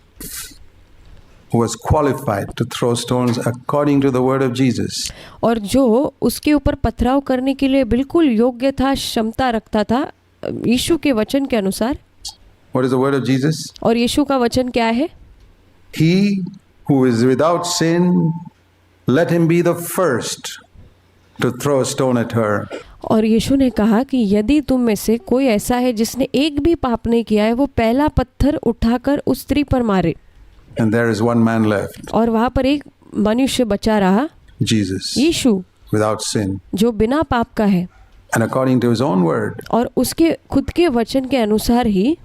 who was qualified to throw stones according to the word of Jesus. और जो उसके ऊपर पथराव करने के लिए बिल्कुल योग्य था, क्षमता रखता था यीशु के वचन के अनुसार। What is the word of Jesus? और यीशु का वचन क्या है? He who is without sin, let him be the first to throw a stone at her. और यीशु ने कहा कि यदि तुम में से कोई ऐसा है जिसने एक भी पाप नहीं किया है, वो पहला पत्थर उठाकर उस स्त्री पर मारे। And there is one man left, और वहाँ पर एक मनुष्य बचा रहा, Jesus, यीशु, without sin. जो बिना पाप का है। And according to his own word, और उसके खुद के वचन के अनुसार ही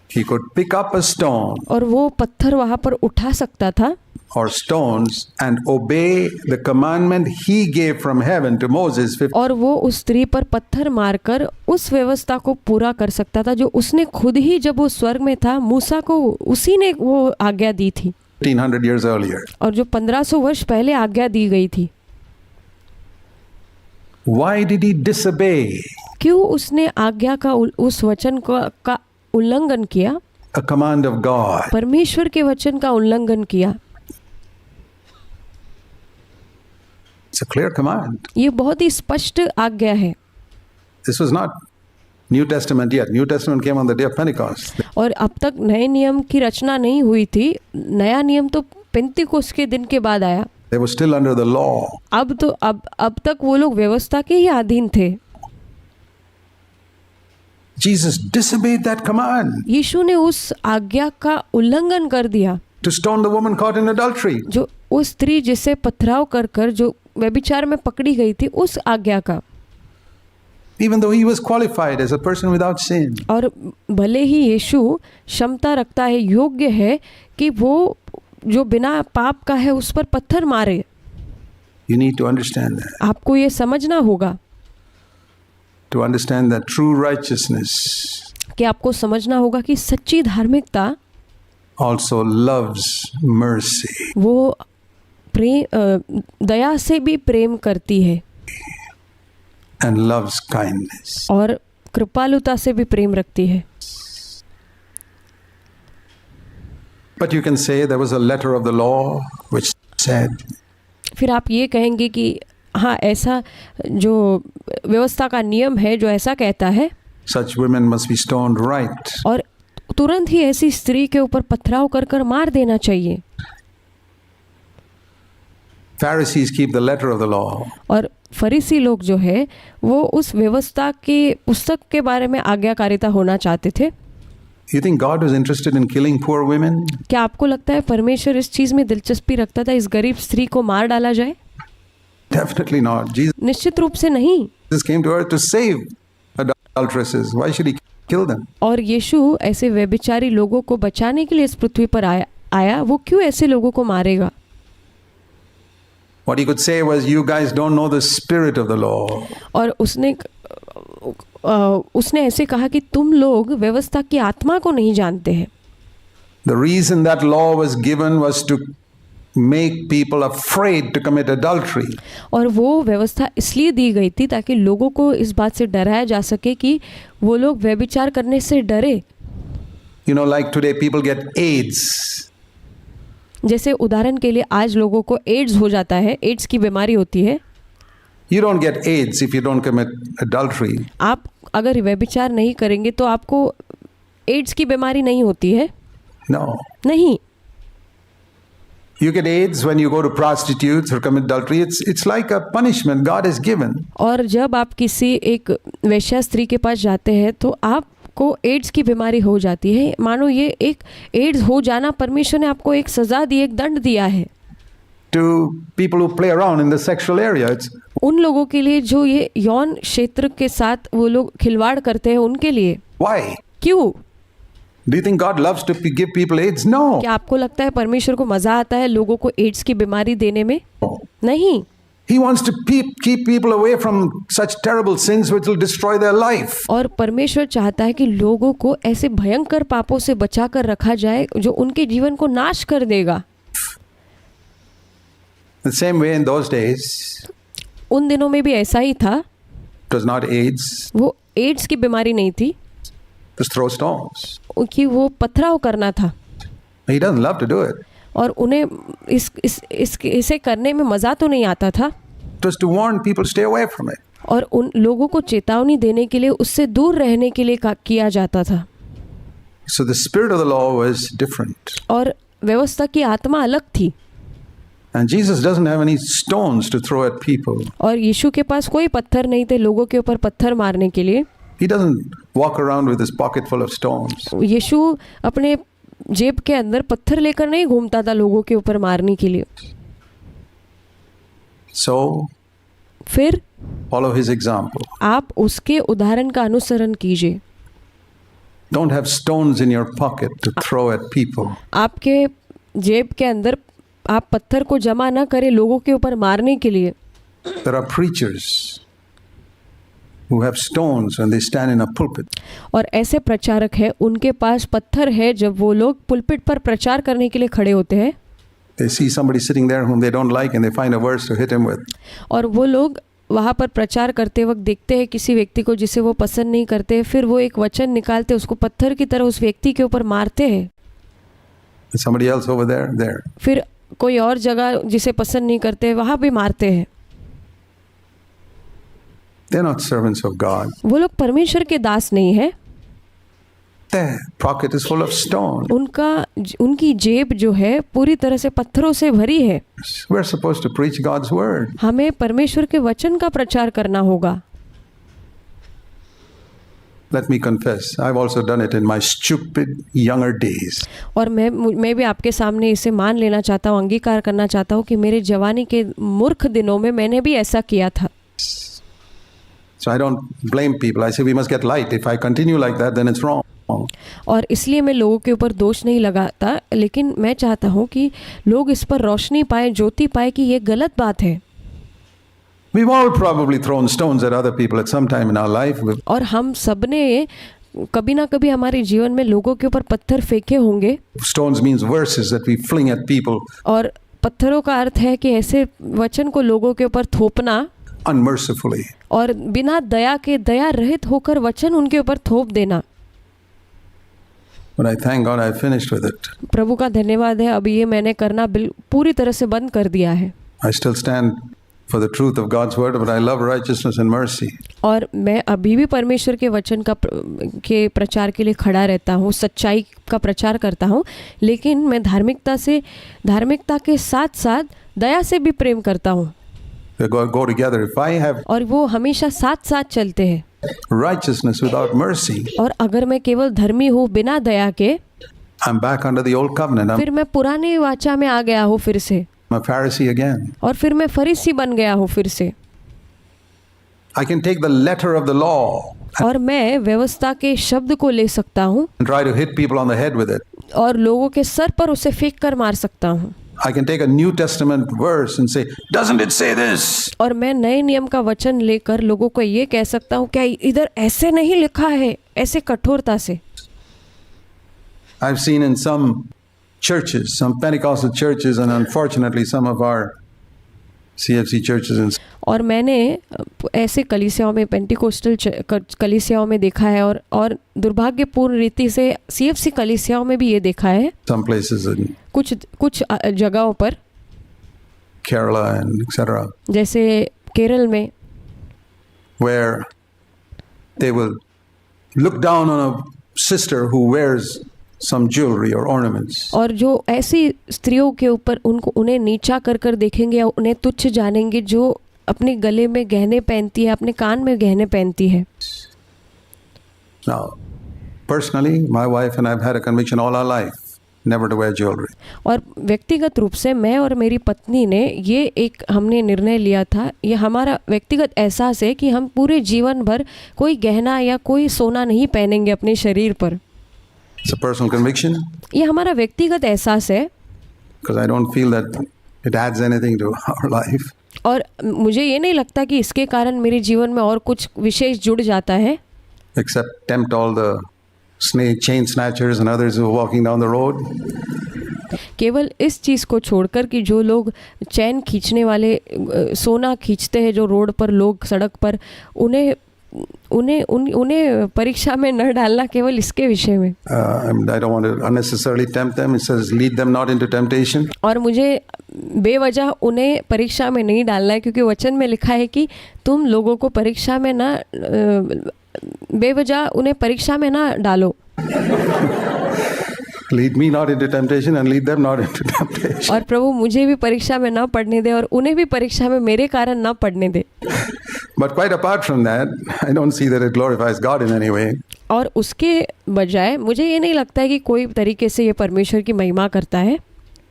he could pick up a stone और वो पत्थर वहाँ पर उठा सकता था, or stones and obey the commandment he gave from heaven to Moses. और वो उस स्त्री पर पत्थर मारकर उस व्यवस्था को पूरा कर सकता था जो उसने खुद ही जब वो स्वर्ग में था मूसा को उसी ने वो आज्ञा दी थी, 1500 years earlier. और जो 1500 वर्ष पहले आज्ञा दी गई थी। Why did he disobey क्यों उसने आज्ञा का उस वचन का उल्लंघन किया? a command of God? परमेश्वर के वचन का उल्लंघन किया। It's a clear command. ये बहुत ही स्पष्ट आज्ञा है। This was not New Testament yet. New Testament came on the day of Pentecost. और अब तक नए नियम की रचना नहीं हुई थी, नया नियम तो पेंतिकोस्त के दिन के बाद आया। They were still under the law. अब तक वो लोग व्यवस्था के ही अधीन थे। Jesus disobeyed that command यीशु ने उस आज्ञा का उल्लंघन कर दिया, to stone the woman caught in adultery. जो उस स्त्री जिसे पथराव कर जो व्यभिचार में पकड़ी गई थी, उस आज्ञा का। Even though he was qualified as a person without sin. और भले ही यीशु क्षमता रखता है, योग्य है कि वो जो बिना पाप का है उस पर पत्थर मारे। You need to understand that. आपको ये समझना होगा, To understand that true righteousness कि आपको समझना होगा कि सच्ची धार्मिकता also loves mercy वो दया से भी प्रेम करती है and loves kindness. और कृपालुता से भी प्रेम रखती है। But you can say there was a letter of the law which said, फिर आप ये कहेंगे कि हाँ, ऐसा जो व्यवस्था का नियम है जो ऐसा कहता है, such women must be stoned right. और तुरंत ही ऐसी स्त्री के ऊपर पथराव कर मार देना चाहिए। Pharisees keep the letter of the law. और फरीसी लोग जो है वो उस व्यवस्था के पुस्तक के बारे में आज्ञाकारिता होना चाहते थे। You think God was interested in killing poor women? क्या आपको लगता है परमेश्वर इस चीज़ में दिलचस्पी रखता था इस गरीब स्त्री को मार डाला जाए? Definitely not. Jesus निश्चित रूप से नहीं। came to earth to save adulteresses. Why should he kill them? और यीशु ऐसे व्यभिचारी लोगों को बचाने के लिए इस पृथ्वी पर आया, वो क्यों ऐसे लोगों को मारेगा? What he could say was, you guys don't know the spirit of the law. और उसने ऐसे कहा कि तुम लोग व्यवस्था की आत्मा को नहीं जानते हैं। The reason that law was given was to make people afraid to commit adultery. और वो व्यवस्था इसलिए दी गई थी ताकि लोगों को इस बात से डराया जा सके कि वो लोग व्यभिचार करने से डरे। You know, like today people get AIDS. जैसे उदाहरण के लिए आज लोगों को एड्स हो जाता है, एड्स की बीमारी होती है। You don't get AIDS if you don't commit adultery. आप अगर व्यभिचार नहीं करेंगे तो आपको एड्स की बीमारी नहीं होती है। No. नहीं। You get AIDS when you go to prostitutes or commit adultery. It's like a punishment God has given. और जब आप किसी एक वेश्या स्त्री के पास जाते हैं तो आप को एड्स की बीमारी हो जाती है, मानो ये एक एड्स हो जाना परमेश्वर ने आपको एक सज़ा दी, एक दंड दिया है। To people who play around in the sexual area, it's उन लोगों के लिए जो ये यौन क्षेत्र के साथ वो लोग खिलवाड़ करते हैं, उनके लिए। why? क्यों? Do you think God loves to give people AIDS? No. क्या आपको लगता है परमेश्वर को मज़ा आता है लोगों को एड्स की बीमारी देने में? नहीं। He wants to keep people away from such terrible sins which will destroy their life. और परमेश्वर चाहता है कि लोगों को ऐसे भयंकर पापों से बचा कर रखा जाए जो उनके जीवन को नाश कर देगा। The same way in those days, उन दिनों में भी ऐसा ही था। it was not AIDS, वो एड्स की बीमारी नहीं थी it was throw stones. कि वो पथराव करना था, He doesn't love to do it. और उन्हें इसे करने में मज़ा तो नहीं आता था। It was to warn people, stay away from it. और उन लोगों को चेतावनी देने के लिए उससे दूर रहने के लिए किया जाता था। So the spirit of the law was different. और व्यवस्था की आत्मा अलग थी। And Jesus doesn't have any stones to throw at people. और यीशु के पास कोई पत्थर नहीं थे लोगों के ऊपर पत्थर मारने के लिए। He doesn't walk around with his pocket full of stones. यीशु अपने जेब के अंदर पत्थर लेकर नहीं घूमता था लोगों के ऊपर मारने के लिए। So फिर follow his example. आप उसके उदाहरण का अनुसरण कीजिए। Don't have stones in your pocket to throw at people. आपके जेब के अंदर आप पत्थर को जमा ना करें लोगों के ऊपर मारने के लिए। There are preachers who have stones when they stand in a pulpit. और ऐसे प्रचारक हैं उनके पास पत्थर है जब वो लोग पुलपिट पर प्रचार करने के लिए खड़े होते हैं। They see somebody sitting there whom they don't like and they find a verse to hit him with. और वो लोग वहाँ पर प्रचार करते वक्त देखते हैं किसी व्यक्ति को जिसे वो पसंद नहीं करते, फिर वो एक वचन निकालते उसको पत्थर की तरह उस व्यक्ति के ऊपर मारते हैं। And somebody else over there. फिर कोई और जगह जिसे पसंद नहीं करते वहाँ भी मारते हैं। They're not servants of God. वो लोग परमेश्वर के दास नहीं है। Their pocket is full of stone. उनकी जेब जो है पूरी तरह से पत्थरों से भरी है। We're supposed to preach God's word. हमें परमेश्वर के वचन का प्रचार करना होगा। Let me confess, I've also done it in my stupid younger days. और मैं भी आपके सामने इसे मान लेना चाहता हूँ, अंगीकार करना चाहता हूँ कि मेरे जवानी के मूर्ख दिनों में मैंने भी ऐसा किया था। So I don't blame people. I say we must get light. If I continue like that, then it's wrong. और इसलिए मैं लोगों के ऊपर दोष नहीं लगाता, लेकिन मैं चाहता हूँ कि लोग इस पर रोशनी पाए, ज्योति पाए कि ये गलत बात है। We've all probably thrown stones at other people at some time in our life. और हम सब ने कभी ना कभी हमारे जीवन में लोगों के ऊपर पत्थर फेंके होंगे। Stones means verses that we fling at people. और पत्थरों का अर्थ है कि ऐसे वचन को लोगों के ऊपर थोपना unmercifully. और बिना दया के, दया रहित होकर वचन उनके ऊपर थोप देना। But I thank God I finished with it. प्रभु का धन्यवाद है, अभी ये मैंने करना पूरी तरह से बंद कर दिया है। I still stand for the truth of God's word, but I love righteousness and mercy. और मैं अभी भी परमेश्वर के वचन के प्रचार के लिए खड़ा रहता हूँ, सच्चाई का प्रचार करता हूँ, लेकिन मैं धार्मिकता के साथ साथ दया से भी प्रेम करता हूँ। They go together. If I have और वो हमेशा साथ साथ चलते हैं। righteousness without mercy, और अगर मैं केवल धर्मी हूँ बिना दया के, I'm back under the old covenant. फिर मैं पुराने वाचा में आ गया हूँ फिर से, I'm a Pharisee again. और फिर मैं फरीसी बन गया हूँ फिर से। I can take the letter of the law और मैं व्यवस्था के शब्द को ले सकता हूँ and try to hit people on the head with it. और लोगों के सर पर उसे फेंक कर मार सकता हूँ। I can take a New Testament verse and say, doesn't it say this? और मैं नए नियम का वचन लेकर लोगों को ये कह सकता हूँ, क्या इधर ऐसे नहीं लिखा है, ऐसे कठोरता से। I've seen in some churches, some Pentecostal churches, and unfortunately some of our CFC churches and और मैंने ऐसे कलीसियाओं में, पेंटिकोस्टल कलीसियाओं में देखा है, और दुर्भाग्यपूर्ण रीति से CFC कलीसियाओं में भी ये देखा है। some places in कुछ जगहों पर, Kerala and etc., जैसे केरल में, where they will look down on a sister who wears some jewelry or ornaments. और जो ऐसी स्त्रियों के ऊपर उन्हें नीचा कर देखेंगे या उन्हें तुच्छ जानेंगे जो अपने गले में गहने पहनती है, अपने कान में गहने पहनती है। Now, Personally, my wife and I have had a conviction all our life never to wear jewelry. और व्यक्तिगत रूप से मैं और मेरी पत्नी ने हमने निर्णय लिया था, ये हमारा व्यक्तिगत एहसास है कि हम पूरे जीवन भर कोई गहना या कोई सोना नहीं पहनेंगे अपने शरीर पर। It's a personal conviction ये हमारा व्यक्तिगत एहसास है because I don't feel that it adds anything to our life. और मुझे ये नहीं लगता कि इसके कारण मेरे जीवन में और कुछ विशेष जुड़ जाता है, Except tempt all the chain snatchers and others who are walking down the road. केवल इस चीज़ को छोड़कर कि जो लोग चैन खींचने वाले सोना खींचते हैं जो रोड पर लोग सड़क पर, उन्हें परीक्षा में न डालना, केवल इसके विषय में। I don't want to unnecessarily tempt them. It says, lead them not into temptation. और मुझे बेवजह उन्हें परीक्षा में नहीं डालना है, क्योंकि वचन में लिखा है कि तुम लोगों को परीक्षा में ना, बेवजह उन्हें परीक्षा में ना डालो। Lead me not into temptation and lead them not into temptation. और प्रभु मुझे भी परीक्षा में ना पढ़ने दे और उन्हें भी परीक्षा में मेरे कारण ना पढ़ने दे। But quite apart from that, I don't see that it glorifies God in any way. और उसके बजाय मुझे ये नहीं लगता है कि कोई तरीके से ये परमेश्वर की महिमा करता है।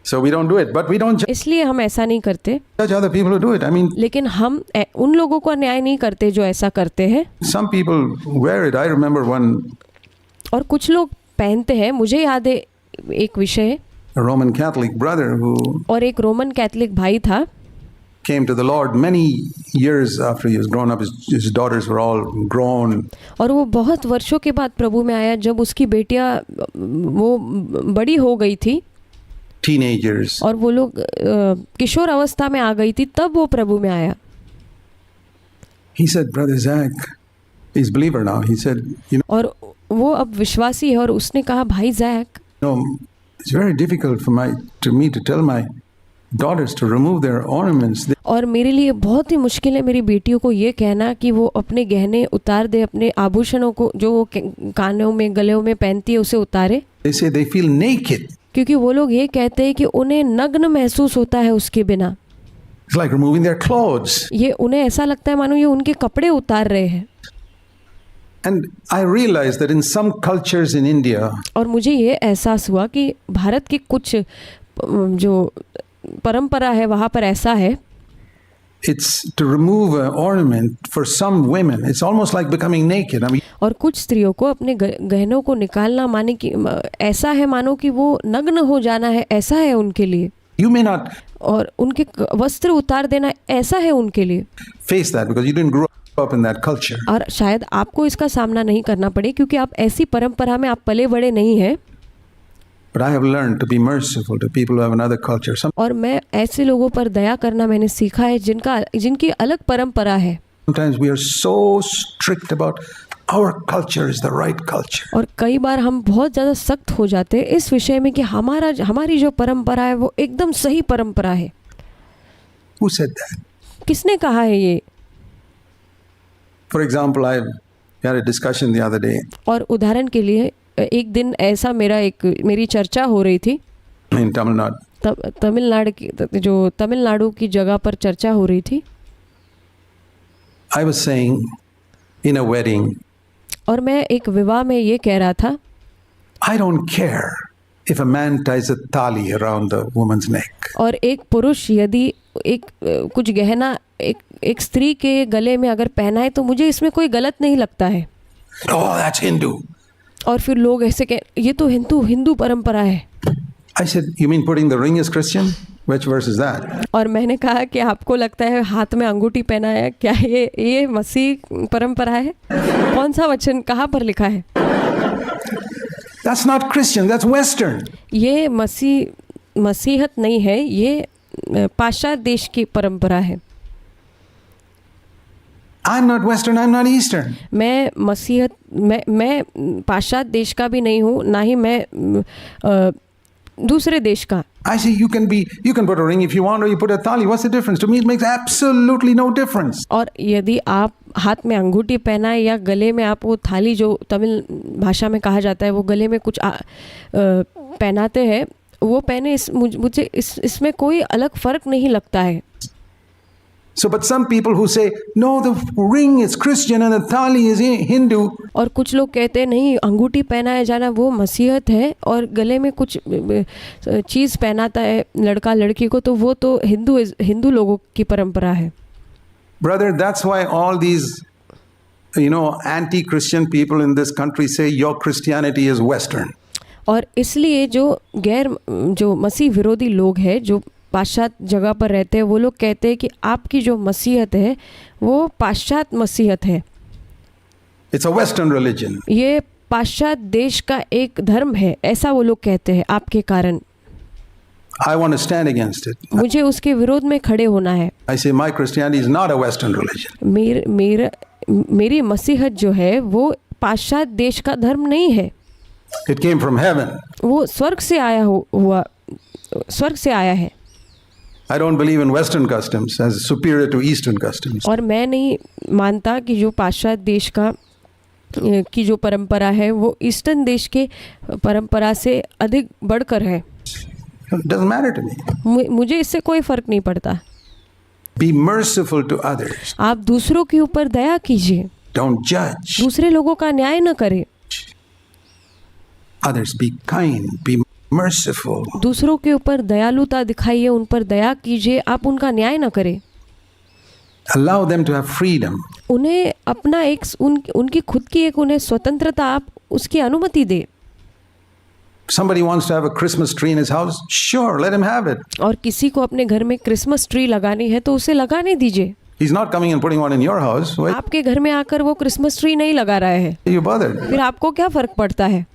So we don't do it, but we don't इसलिए हम ऐसा नहीं करते। judge other people who do it. I mean, लेकिन हम उन लोगों को अन्याय नहीं करते जो ऐसा करते हैं। some people wear it. I remember one और कुछ लोग पहनते हैं। मुझे याद है एक विषय, a Roman Catholic brother who और एक रोमन कैथलिक भाई था, came to the Lord many years after he was grown up. His daughters were all grown. और वो बहुत वर्षों के बाद प्रभु में आया, जब उसकी बेटियां वो बड़ी हो गई थी, Teenagers. और वो लोग किशोर अवस्था में आ गई थी, तब वो प्रभु में आया। He said, Brother Zach, he's a believer now. He said, you और वो अब विश्वासी है, और उसने कहा, भाई Jack, know, it's very difficult for me to tell my daughters to remove their ornaments. और मेरे लिए बहुत ही मुश्किल है मेरी बेटियों को ये कहना कि वो अपने गहने उतार दे, अपने आभूषणों को जो वो कानों में गले में पहनती है उसे उतारे। They say they feel naked. क्योंकि वो लोग ये कहते हैं कि उन्हें नग्न महसूस होता है उसके बिना। It's like removing their clothes. ये उन्हें ऐसा लगता है मानो ये उनके कपड़े उतार रहे हैं। And I realized that in some cultures in India, और मुझे ये एहसास हुआ कि भारत की कुछ जो परंपरा है वहाँ पर ऐसा है, it's to remove an ornament for some women. It's almost like becoming naked. I mean, और कुछ स्त्रियों को अपने गहनों को निकालना माने कि ऐसा है मानो कि वो नग्न हो जाना है, ऐसा है उनके लिए। you may not और उनके वस्त्र उतार देना ऐसा है उनके लिए। face that because you didn't grow up in that culture. और शायद आपको इसका सामना नहीं करना पड़े क्योंकि आप ऐसी परंपरा में आप पले बड़े नहीं हैं। But I have learned to be merciful to people who have another culture. और मैं ऐसे लोगों पर दया करना मैंने सीखा है जिनकी अलग परंपरा है। Sometimes we are so strict about our culture is the right culture. और कई बार हम बहुत ज़्यादा सख्त हो जाते हैं इस विषय में कि हमारी जो परंपरा है वो एकदम सही परंपरा है। Who said that? किसने कहा है ये? For example, I had a discussion the other day और उदाहरण के लिए एक दिन ऐसा मेरी चर्चा हो रही थी in Tamil Nadu. तमिलनाडु की जगह पर चर्चा हो रही थी। I was saying in a wedding, और मैं एक विवाह में ये कह रहा था, I don't care if a man ties a tali around the woman's neck. और एक पुरुष यदि कुछ गहना एक स्त्री के गले में अगर पहनाए तो मुझे इसमें कोई गलत नहीं लगता है। Oh, that's Hindu. और फिर लोग ऐसे ये तो हिंदू परंपरा है। I said, you mean putting the ring is Christian? Which verse is that? और मैंने कहा कि आपको लगता है हाथ में अंगूठी पहनाया क्या ये मसीह परंपरा है? कौन सा वचन कहाँ पर लिखा है? That's not Christian, that's Western. ये मसीहत नहीं है, ये पाश्चात्य देश की परंपरा है। I'm not Western, I'm not Eastern. मैं पाश्चात्य देश का भी नहीं हूँ, ना ही मैं दूसरे देश का। I say you can put a ring if you want or you put a tali. What's the difference? To me it makes absolutely no difference. और यदि आप हाथ में अंगूठी पहनाए या गले में आप वो थाली जो तमिल भाषा में कहा जाता है वो गले में कुछ पहनाते हैं, वो पहने, मुझे इसमें कोई अलग फ़र्क नहीं लगता है। So, but some people who say, no, the ring is Christian and the thali is Hindu. और कुछ लोग कहते हैं नहीं, अंगूठी पहनाया जाना वो मसीहत है और गले में कुछ चीज़ पहनाता है लड़का लड़की को तो वो तो हिंदू लोगों की परंपरा है. Brother, that's why all these, anti-Christian people in this country say your Christianity is Western. और इसलिए जो मसीह विरोधी लोग हैं जो पाश्चात्य जगह पर रहते हैं वो लोग कहते हैं कि आपकी जो मसीहत है वो पाश्चात्य मसीहत है. It's a Western religion. ये पाश्चात्य देश का एक धर्म है, ऐसा वो लोग कहते हैं आपके कारण. I want to stand against it. मुझे उसके विरोध में खड़े होना है. I say my Christianity is not a Western religion. मेरी मसीहत जो है वो पाश्चात्य देश का धर्म नहीं है. It came from heaven. वो स्वर्ग से आया है. I don't believe in Western customs as superior to Eastern customs. और मैं नहीं मानता कि जो पाश्चात्य देश की जो परंपरा है वो ईस्टर्न देश के परंपरा से अधिक बढ़कर है. It doesn't matter to me. मुझे इससे कोई फर्क नहीं पड़ता. Be merciful to others. आप दूसरों के ऊपर दया कीजिए. Don't judge. दूसरे लोगों का न्याय न करें. Others, be kind, be merciful. दूसरों के ऊपर दयालुता दिखाइए, उन पर दया कीजिए, आप उनका न्याय न करें. Allow them to have freedom. उन्हें अपना उनकी खुद की एक उन्हें स्वतंत्रता आप उसकी अनुमति दे. Somebody wants to have a Christmas tree in his house? Sure, let him have it. और किसी को अपने घर में क्रिसमस ट्री लगानी है तो उसे लगाने दीजिए. He's not coming and putting one in your house. Why आपके घर में आकर वो क्रिसमस ट्री नहीं लगा रहा है. are you bothered? फिर आपको क्या फर्क पड़ता है?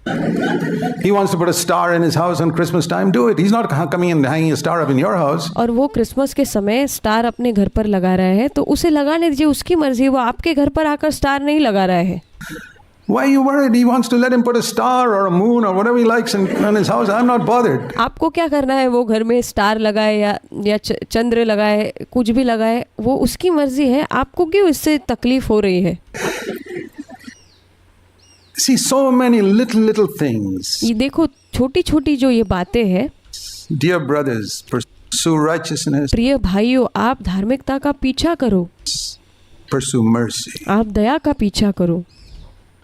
He wants to put a star in his house on Christmas time. Do it. He's not coming and hanging a star up in your house. और वो क्रिसमस के समय स्टार अपने घर पर लगा रहा है तो उसे लगाने दीजिए, उसकी मर्जी. वो आपके घर पर आकर स्टार नहीं लगा रहा है. Why are you worried? He wants to let him put a star or a moon or whatever he likes in his house. I'm not bothered. आपको क्या करना है? वो घर में स्टार लगाए या चंद्र लगाए, कुछ भी लगाए, वो उसकी मर्जी है. आपको क्यों इससे तकलीफ हो रही है? See, so many little things. ये देखो छोटी छोटी जो ये बातें हैं. Dear brothers, pursue righteousness. प्रिय भाइयों, आप धार्मिकता का पीछा करो. Pursue mercy. आप दया का पीछा करो.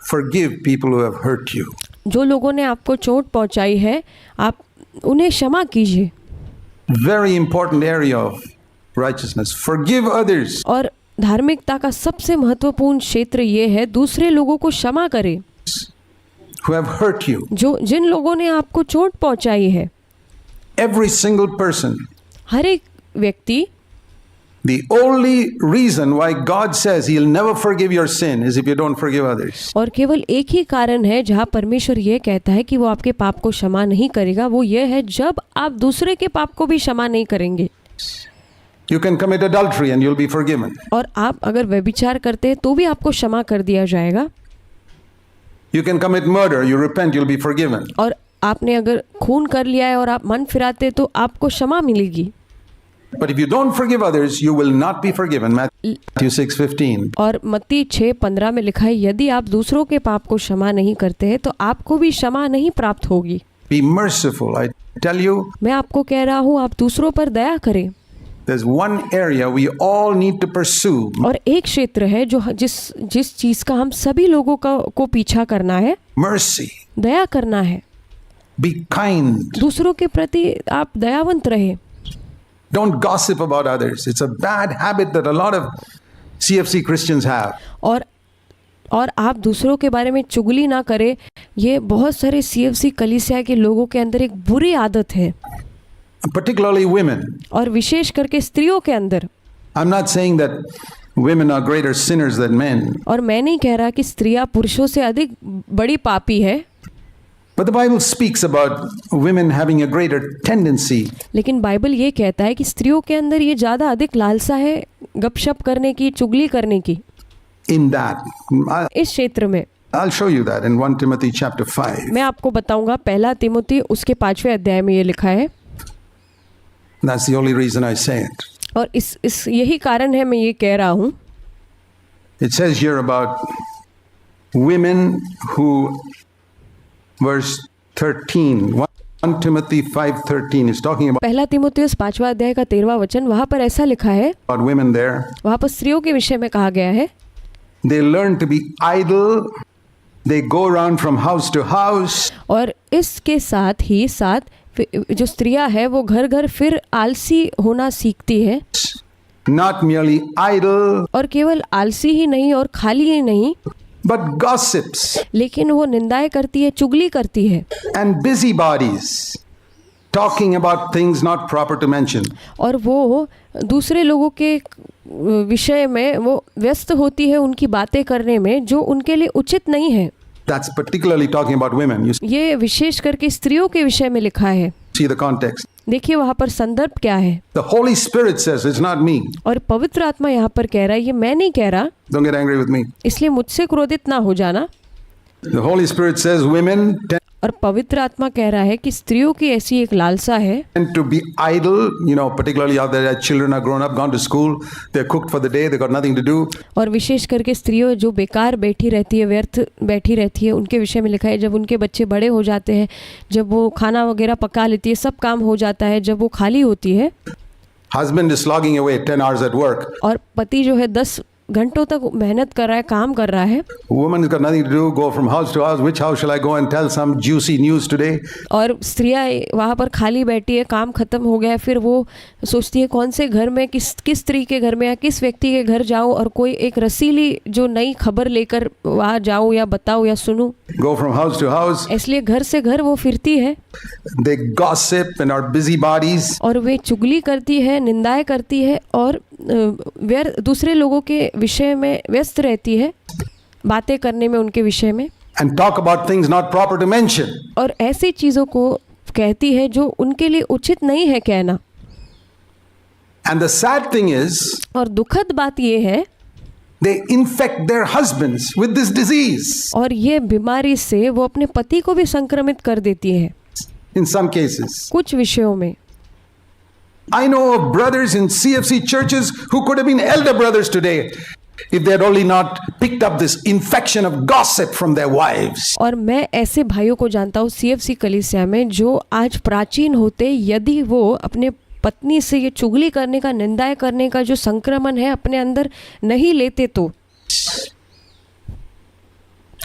Forgive people who have hurt you. जो लोगों ने आपको चोट पहुंचाई है आप उन्हें क्षमा कीजिए. Very important area of righteousness. Forgive others. और धार्मिकता का सबसे महत्वपूर्ण क्षेत्र ये है दूसरे लोगों को क्षमा करें Who have hurt you. जिन लोगों ने आपको चोट पहुंचाई है. Every single person. हर एक व्यक्ति. The only reason why God says He'll never forgive your sin is if you don't forgive others. और केवल एक ही कारण है जहाँ परमेश्वर ये कहता है कि वो आपके पाप को क्षमा नहीं करेगा, वो ये है जब आप दूसरे के पाप को भी क्षमा नहीं करेंगे. You can commit adultery and you'll be forgiven. और आप अगर व्यभिचार करते हैं तो भी आपको क्षमा कर दिया जाएगा. You can commit murder, you repent, you'll be forgiven. और आपने अगर खून कर लिया है और आप मन फिराते तो आपको क्षमा मिलेगी. But if you don't forgive others, you will not be forgiven. Matthew 6:15. और मत्ती 6:15 में लिखा है यदि आप दूसरों के पाप को क्षमा नहीं करते हैं तो आपको भी क्षमा नहीं प्राप्त होगी. Be merciful, I tell you. मैं आपको कह रहा हूँ आप दूसरों पर दया करें. There's one area we all need to pursue. और एक क्षेत्र है जो जिस चीज का हम सभी लोगों को पीछा करना है. Mercy. दया करना है. Be kind. दूसरों के प्रति आप दयावंत रहे. Don't gossip about others. It's a bad habit that a lot of CFC Christians have. और आप दूसरों के बारे में चुगली ना करें. ये बहुत सारे CFC कलीसिया के लोगों के अंदर एक बुरी आदत है. Particularly women. और विशेष करके स्त्रियों के अंदर. I'm not saying that women are greater sinners than men. और मैं नहीं कह रहा कि स्त्रियां पुरुषों से अधिक बड़ी पापी है. But the Bible speaks about women having a greater tendency. लेकिन बाइबल ये कहता है कि स्त्रियों के अंदर ये ज़्यादा अधिक लालसा है गपशप करने की, चुगली करने की. In that. इस क्षेत्र में. I'll show you that in 1 Timothy chapter 5. मैं आपको बताऊंगा 1 तिमुथी उसके 5वें अध्याय में ये लिखा है. That's the only reason I say it. और इस यही कारण है मैं ये कह रहा हूँ. It says here about women who, verse 13, 1 1 Timothy 5:13 is talking पहला तीमुथियुस 5वां अध्याय का 13वां वचन, वहाँ पर ऐसा लिखा है, about women there. वहाँ पर स्त्रियों के विषय में कहा गया है, They learn to be idle. They go around from house to house. और इसके साथ ही साथ जो स्त्रियां है वो घर घर फिर आलसी होना सीखती है, Not merely idle, और केवल आलसी ही नहीं और खाली ही नहीं, but gossips लेकिन वो निंदाएं करती है, चुगली करती है, and busybodies, talking about things not proper to mention. और वो दूसरे लोगों के विषय में वो व्यस्त होती है, उनकी बातें करने में जो उनके लिए उचित नहीं है। That's particularly talking about women. You ये विशेष करके स्त्रियों के विषय में लिखा है। see the context. देखिए वहाँ पर संदर्भ क्या है, The Holy Spirit says, it's not me. और पवित्र आत्मा यहाँ पर कह रहा है, ये मैं नहीं कह रहा, Don't get angry with me. इसलिए मुझसे क्रोधित ना हो जाना। The Holy Spirit says women और पवित्र आत्मा कह रहा है कि स्त्रियों की ऐसी एक लालसा है tend to be idle, particularly out there, children are grown up, gone to school, they're cooked for the day, they got nothing to do. और विशेष करके स्त्रियों जो बेकार बैठी रहती है, व्यर्थ बैठी रहती है, उनके विषय में लिखा है, जब उनके बच्चे बड़े हो जाते हैं, जब वो खाना वगैरह पका लेती है, सब काम हो जाता है, जब वो खाली होती है, Husband is slogging away 10 hours at work. और पति जो है 10 घंटों तक मेहनत कर रहा है, काम कर रहा है, Woman has got nothing to do, go from house to house. Which house shall I go and tell some juicy news today? और स्त्रियां वहाँ पर खाली बैठी है, काम खत्म हो गया है, फिर वो सोचती है कौन से घर में, किस स्त्री के घर में या किस व्यक्ति के घर जाऊं और कोई एक रसीली जो नई खबर लेकर वहाँ जाऊं या बताऊं या सुनूं। Go from house to house. इसलिए घर से घर वो फिरती है, They gossip and are busybodies. और वे चुगली करती है, निंदाएं करती है, और दूसरे लोगों के विषय में व्यस्त रहती है, बातें करने में उनके विषय में, And talk about things not proper to mention. और ऐसी चीज़ों को कहती है जो उनके लिए उचित नहीं है कहना। And the sad thing is, और दुखद बात ये है, they infect their husbands with this disease. और ये बीमारी से वो अपने पति को भी संक्रमित कर देती है In some cases. कुछ विषयों में। I know of brothers in CFC churches who could have been elder brothers today if they had only not picked up this infection of gossip from their wives. और मैं ऐसे भाइयों को जानता हूँ CFC कलीसिया में जो आज प्राचीन होते, यदि वो अपने पत्नी से ये चुगली करने का, निंदाएं करने का जो संक्रमण है अपने अंदर नहीं लेते तो।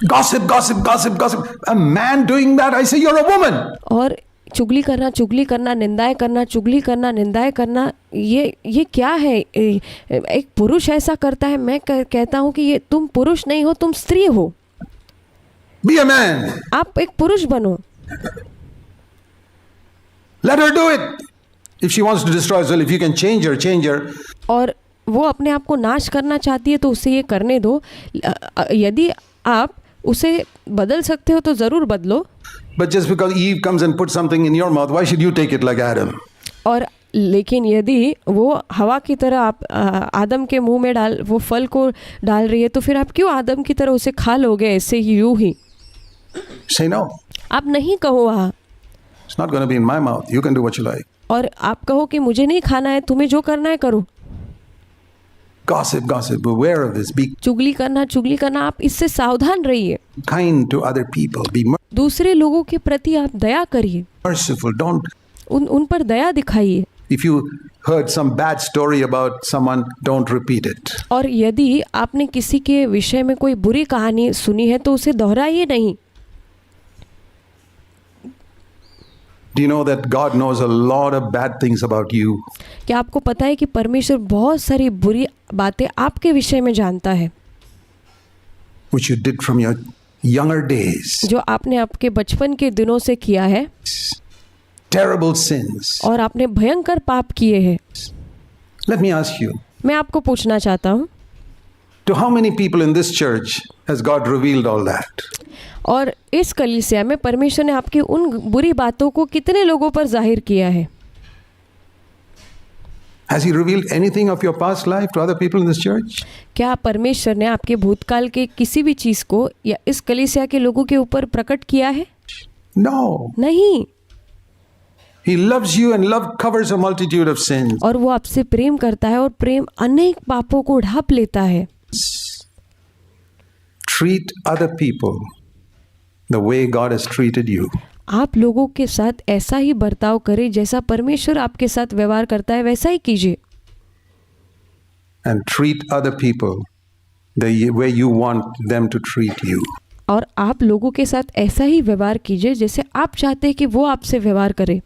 Gossip, gossip, gossip, gossip. A man doing that, I say you're a woman. और चुगली करना, निंदाएं करना, चुगली करना, निंदाएं करना, ये क्या है? एक पुरुष ऐसा करता है, मैं कहता हूँ कि ये तुम पुरुष नहीं हो, तुम स्त्री हो। Be a man. आप एक पुरुष बनो। Let her do it. If she wants to destroy herself, if you can change her, change her. और वो अपने आप को नाश करना चाहती है तो उसे ये करने दो। यदि आप उसे बदल सकते हो तो ज़रूर बदलो। But just because Eve comes and puts something in your mouth, why should you take it like Adam? और लेकिन यदि वो हवा की तरह आप आदम के मुंह में वो फल को डाल रही है, तो फिर आप क्यों आदम की तरह उसे खा लोगे ऐसे ही, यूं ही? Say no. आप नहीं कहो वहाँ। It's not going to be in my mouth. You can do what you like. और आप कहो कि मुझे नहीं खाना है, तुम्हें जो करना है करो। Gossip, gossip. Beware of this. Be चुगली करना, आप इससे सावधान रहिए। kind to other people. Be दूसरे लोगों के प्रति आप दया करिए, merciful. Don't. उन पर दया दिखाइए। If you heard some bad story about someone, don't repeat it. और यदि आपने किसी के विषय में कोई बुरी कहानी सुनी है तो उसे दोहराइए नहीं। Do you know that God knows a lot of bad things about you? क्या आपको पता है कि परमेश्वर बहुत सारी बुरी बातें आपके विषय में जानता है, Which you did from your younger days. जो आपने आपके बचपन के दिनों से किया है, Terrible sins. और आपने भयंकर पाप किए हैं। Let me ask you, मैं आपको पूछना चाहता हूँ, to how many people in this church has God revealed all that? और इस कलीसिया में परमेश्वर ने आपकी उन बुरी बातों को कितने लोगों पर जाहिर किया है? Has He revealed anything of your past life to other people in this church? क्या परमेश्वर ने आपके भूतकाल के किसी भी चीज़ को या इस कलीसिया के लोगों के ऊपर प्रकट किया है? No. नहीं। He loves you and love covers a multitude of sins. और वो आपसे प्रेम करता है, और प्रेम अनेक पापों को ढांप लेता है। Treat other people the way God has treated you. आप लोगों के साथ ऐसा ही बर्ताव करें जैसा परमेश्वर आपके साथ व्यवहार करता है, वैसा ही कीजिए। And treat other people the way you want them to treat you. और आप लोगों के साथ ऐसा ही व्यवहार कीजिए जैसे आप चाहते हैं कि वो आपसे व्यवहार करें।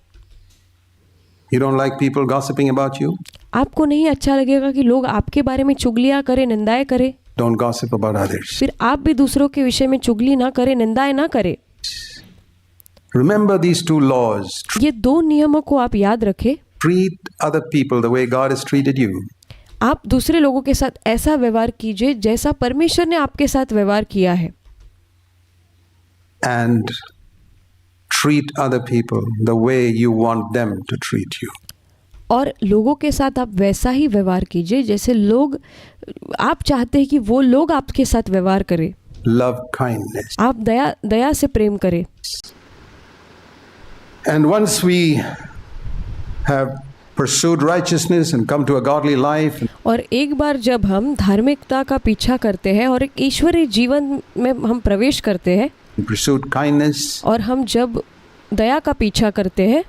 You don't like people gossiping about you? आपको नहीं अच्छा लगेगा कि लोग आपके बारे में चुगलियाँ करें, निंदाएं करें, Don't gossip about others. फिर आप भी दूसरों के विषय में चुगली ना करें, निंदाएं ना करें। Remember these two laws. ये दो नियमों को आप याद रखें। Treat other people the way God has treated you. आप दूसरे लोगों के साथ ऐसा व्यवहार कीजिए जैसा परमेश्वर ने आपके साथ व्यवहार किया है। And treat other people the way you want them to treat you. और लोगों के साथ आप वैसा ही व्यवहार कीजिए जैसे लोग आप चाहते हैं कि वो लोग आपके साथ व्यवहार करें। Love kindness. आप दया से प्रेम करें। And once we have pursued righteousness and come to a godly life, और एक बार जब हम धार्मिकता का पीछा करते हैं और एक ईश्वरीय जीवन में हम प्रवेश करते हैं, pursued kindness, और हम जब दया का पीछा करते हैं,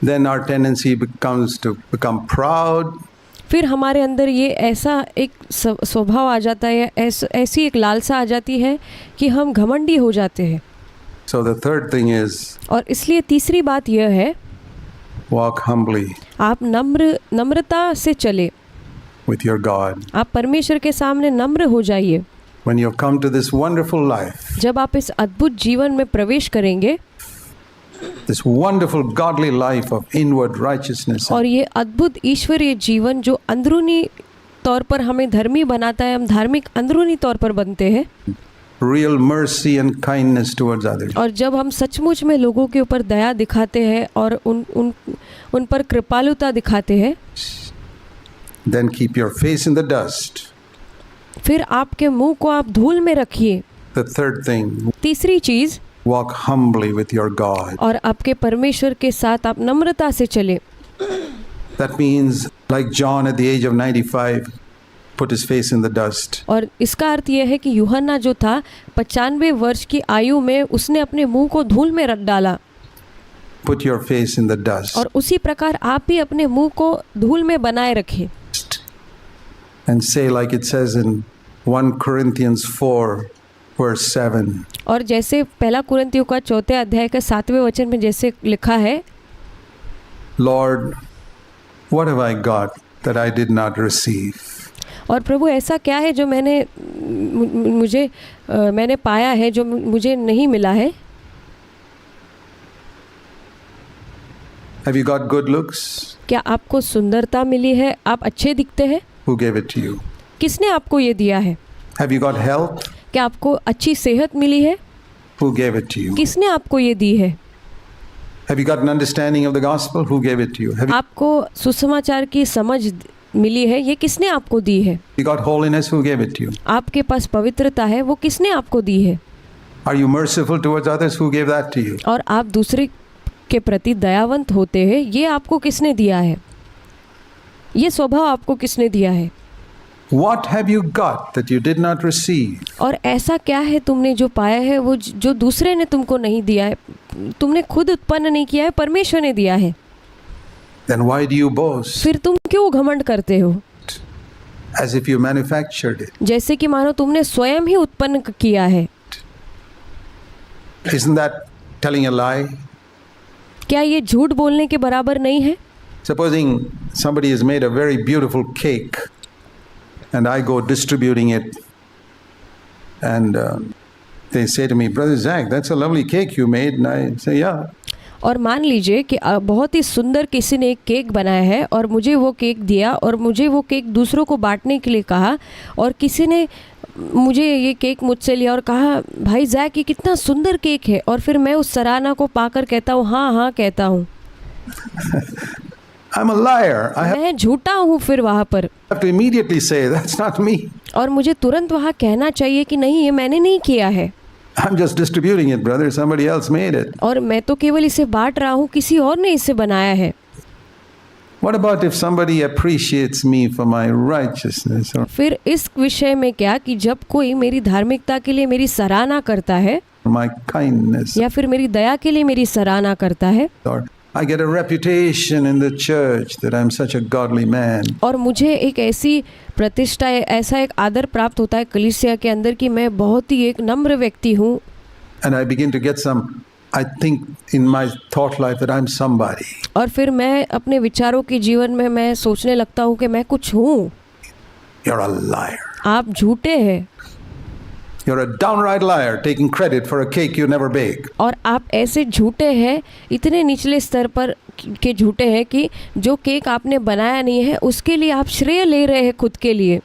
then our tendency becomes to become proud, फिर हमारे अंदर ये ऐसा एक स्वभाव आ जाता है, ऐसी एक लालसा आ जाती है कि हम घमंडी हो जाते हैं। So the third thing is और इसलिए तीसरी बात यह है, walk humbly आप नम्रता से चले। with your God. आप परमेश्वर के सामने नम्र हो जाइए। When you come to this wonderful life, जब आप इस अद्भुत जीवन में प्रवेश करेंगे, this wonderful godly life of inward righteousness, और ये अद्भुत ईश्वरीय जीवन जो अंदरूनी तौर पर हमें धर्मी बनाता है, हम धार्मिक अंदरूनी तौर पर बनते हैं, real mercy and kindness towards others, और जब हम सचमुच में लोगों के ऊपर दया दिखाते हैं और उन पर कृपालुता दिखाते हैं, then keep your face in the dust. फिर आपके मुंह को आप धूल में रखिए। The third thing, तीसरी चीज, walk humbly with your God. और आपके परमेश्वर के साथ आप नम्रता से चले। That means, like John at the age of 95, put his face in the dust. और इसका अर्थ यह है कि यूहन्ना जो था 95 वर्ष की आयु में, उसने अपने मुंह को धूल में रख डाला। Put your face in the dust. और उसी प्रकार आप भी अपने मुंह को धूल में बनाए रखें। And say like it says in 1 Corinthians 4 verse 7. और जैसे पहला कुरिन्थियों का 4 अध्याय का 7वें वचन में जैसे लिखा है, Lord, what have I got that I did not receive? और प्रभु ऐसा क्या है जो मैंने पाया है जो मुझे नहीं मिला है। Have you got good looks? क्या आपको सुंदरता मिली है? आप अच्छे दिखते हैं? Who gave it to you? किसने आपको ये दिया है? Have you got health? क्या आपको अच्छी सेहत मिली है? Who gave it to you? किसने आपको ये दी है? Have you got an understanding of the gospel? Who gave it to you? Have आपको सुसमाचार की समझ मिली है, ये किसने आपको दी है? you got holiness? Who gave it to you? आपके पास पवित्रता है, वो किसने आपको दी है? Are you merciful towards others? Who gave that to you? और आप दूसरे के प्रति दयावंत होते हैं, ये आपको किसने दिया है? ये स्वभाव आपको किसने दिया है? What have you got that you did not receive? और ऐसा क्या है तुमने जो पाया है वो जो दूसरे ने तुमको नहीं दिया है, तुमने खुद उत्पन्न नहीं किया है, परमेश्वर ने दिया है। Then why do you boast? फिर तुम क्यों घमंड करते हो? As if you manufactured it. जैसे कि मानो तुमने स्वयं ही उत्पन्न किया है। Isn't that telling a lie? क्या ये झूठ बोलने के बराबर नहीं है? Supposing somebody has made a very beautiful cake and I go distributing it and they say to me, Brother Zach, that's a lovely cake you made. And I say, yeah. और मान लीजिए कि बहुत ही सुंदर किसी ने एक केक बनाया है और मुझे वो केक दिया और मुझे वो केक दूसरों को बांटने के लिए कहा, और किसी ने मुझे ये केक मुझसे लिया और कहा, भाई जैक ये कितना सुंदर केक है, और फिर मैं उस सराहना को पाकर कहता हूँ हाँ हाँ कहता हूँ। I'm a liar. मैं झूठा हूँ फिर वहाँ पर। have to immediately say, that's not me. और मुझे तुरंत वहाँ कहना चाहिए कि नहीं, ये मैंने नहीं किया है। I'm just distributing it, brother. Somebody else made it. और मैं तो केवल इसे बांट रहा हूँ, किसी और ने इसे बनाया है। What about if somebody appreciates me for my righteousness? Or फिर इस विषय में क्या कि जब कोई मेरी धार्मिकता के लिए मेरी सराहना करता है, my kindness. या फिर मेरी दया के लिए मेरी सराहना करता है। Or I get a reputation in the church that I'm such a godly man. और मुझे एक ऐसी प्रतिष्ठा, ऐसा एक आदर प्राप्त होता है कलीसिया के अंदर कि मैं बहुत ही एक नम्र व्यक्ति हूँ। And I begin to get some, I think in my thought life that I'm somebody. और फिर मैं अपने विचारों के जीवन में मैं सोचने लगता हूँ कि मैं कुछ हूँ। You're a liar. आप झूठे हैं। You're a downright liar, taking credit for a cake you never bake. और आप ऐसे झूठे हैं, इतने निचले स्तर पर के झूठे हैं कि जो केक आपने बनाया नहीं है उसके लिए आप श्रेय ले रहे हैं खुद के लिए।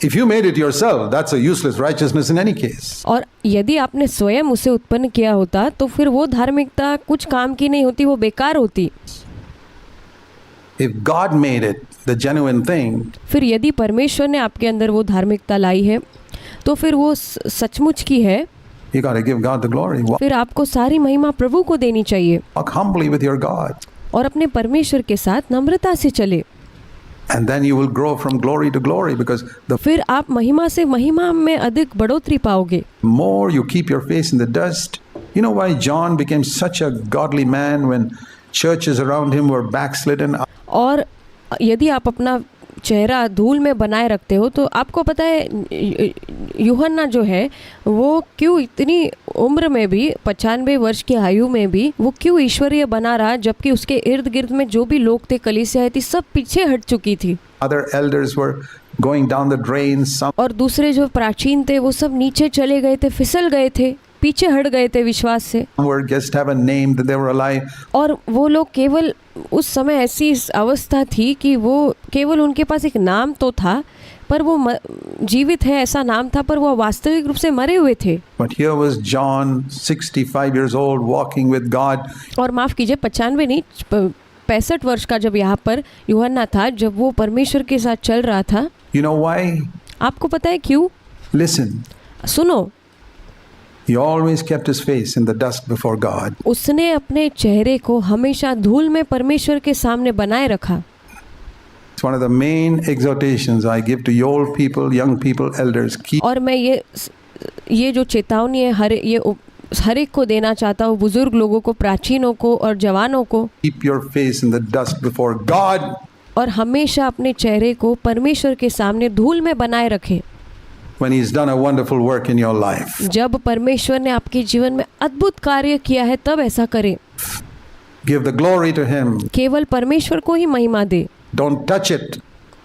If you made it yourself, that's a useless righteousness in any case. और यदि आपने स्वयं उसे उत्पन्न किया होता तो फिर वो धार्मिकता कुछ काम की नहीं होती, वो बेकार होती। If God made it, the genuine thing, फिर यदि परमेश्वर ने आपके अंदर वो धार्मिकता लाई है तो फिर वो सचमुच की है। you got to give God the glory. फिर आपको सारी महिमा प्रभु को देनी चाहिए Walk humbly with your God. और अपने परमेश्वर के साथ नम्रता से चले। And then you will grow from glory to glory, because the फिर आप महिमा से महिमा में अधिक बढ़ोतरी पाओगे। more you keep your face in the dust. You know why John became such a godly man when churches around him were backslidden? और यदि आप अपना चेहरा धूल में बनाए रखते हो तो आपको पता है यूहन्ना जो है वो क्यों इतनी उम्र में भी 95 वर्ष की आयु में भी वो क्यों ईश्वरीय बना रहा, जबकि उसके इर्द गिर्द में जो भी लोग थे, कलीसिया थी, सब पीछे हट चुकी थी। Other elders were going down the drain. Some और दूसरे जो प्राचीन थे वो सब नीचे चले गए थे, फिसल गए थे, पीछे हट गए थे विश्वास से। were just have a name that they were alive. और वो लोग केवल उस समय ऐसी अवस्था थी कि वो केवल उनके पास एक नाम तो था पर वो जीवित है ऐसा नाम था, पर वो वास्तविक रूप से मरे हुए थे। But here was John, 65 years old, walking with God. और माफ़ कीजिए 95 नहीं 65 वर्ष का जब यहाँ पर यूहन्ना था, जब वो परमेश्वर के साथ चल रहा था। You know why? आपको पता है क्यों? Listen. सुनो, He always kept his face in the dust before God. उसने अपने चेहरे को हमेशा धूल में परमेश्वर के सामने बनाए रखा। It's one of the main exhortations I give to old people, young people, elders. Keep और मैं ये जो चेतावनी है हर एक को देना चाहता हूँ, बुजुर्ग लोगों को, प्राचीनों को और जवानों को। keep your face in the dust before God. और हमेशा अपने चेहरे को परमेश्वर के सामने धूल में बनाए रखें। When He's done a wonderful work in your life. जब परमेश्वर ने आपके जीवन में अद्भुत कार्य किया है तब ऐसा करें। Give the glory to Him. केवल परमेश्वर को ही महिमा दे, Don't touch it.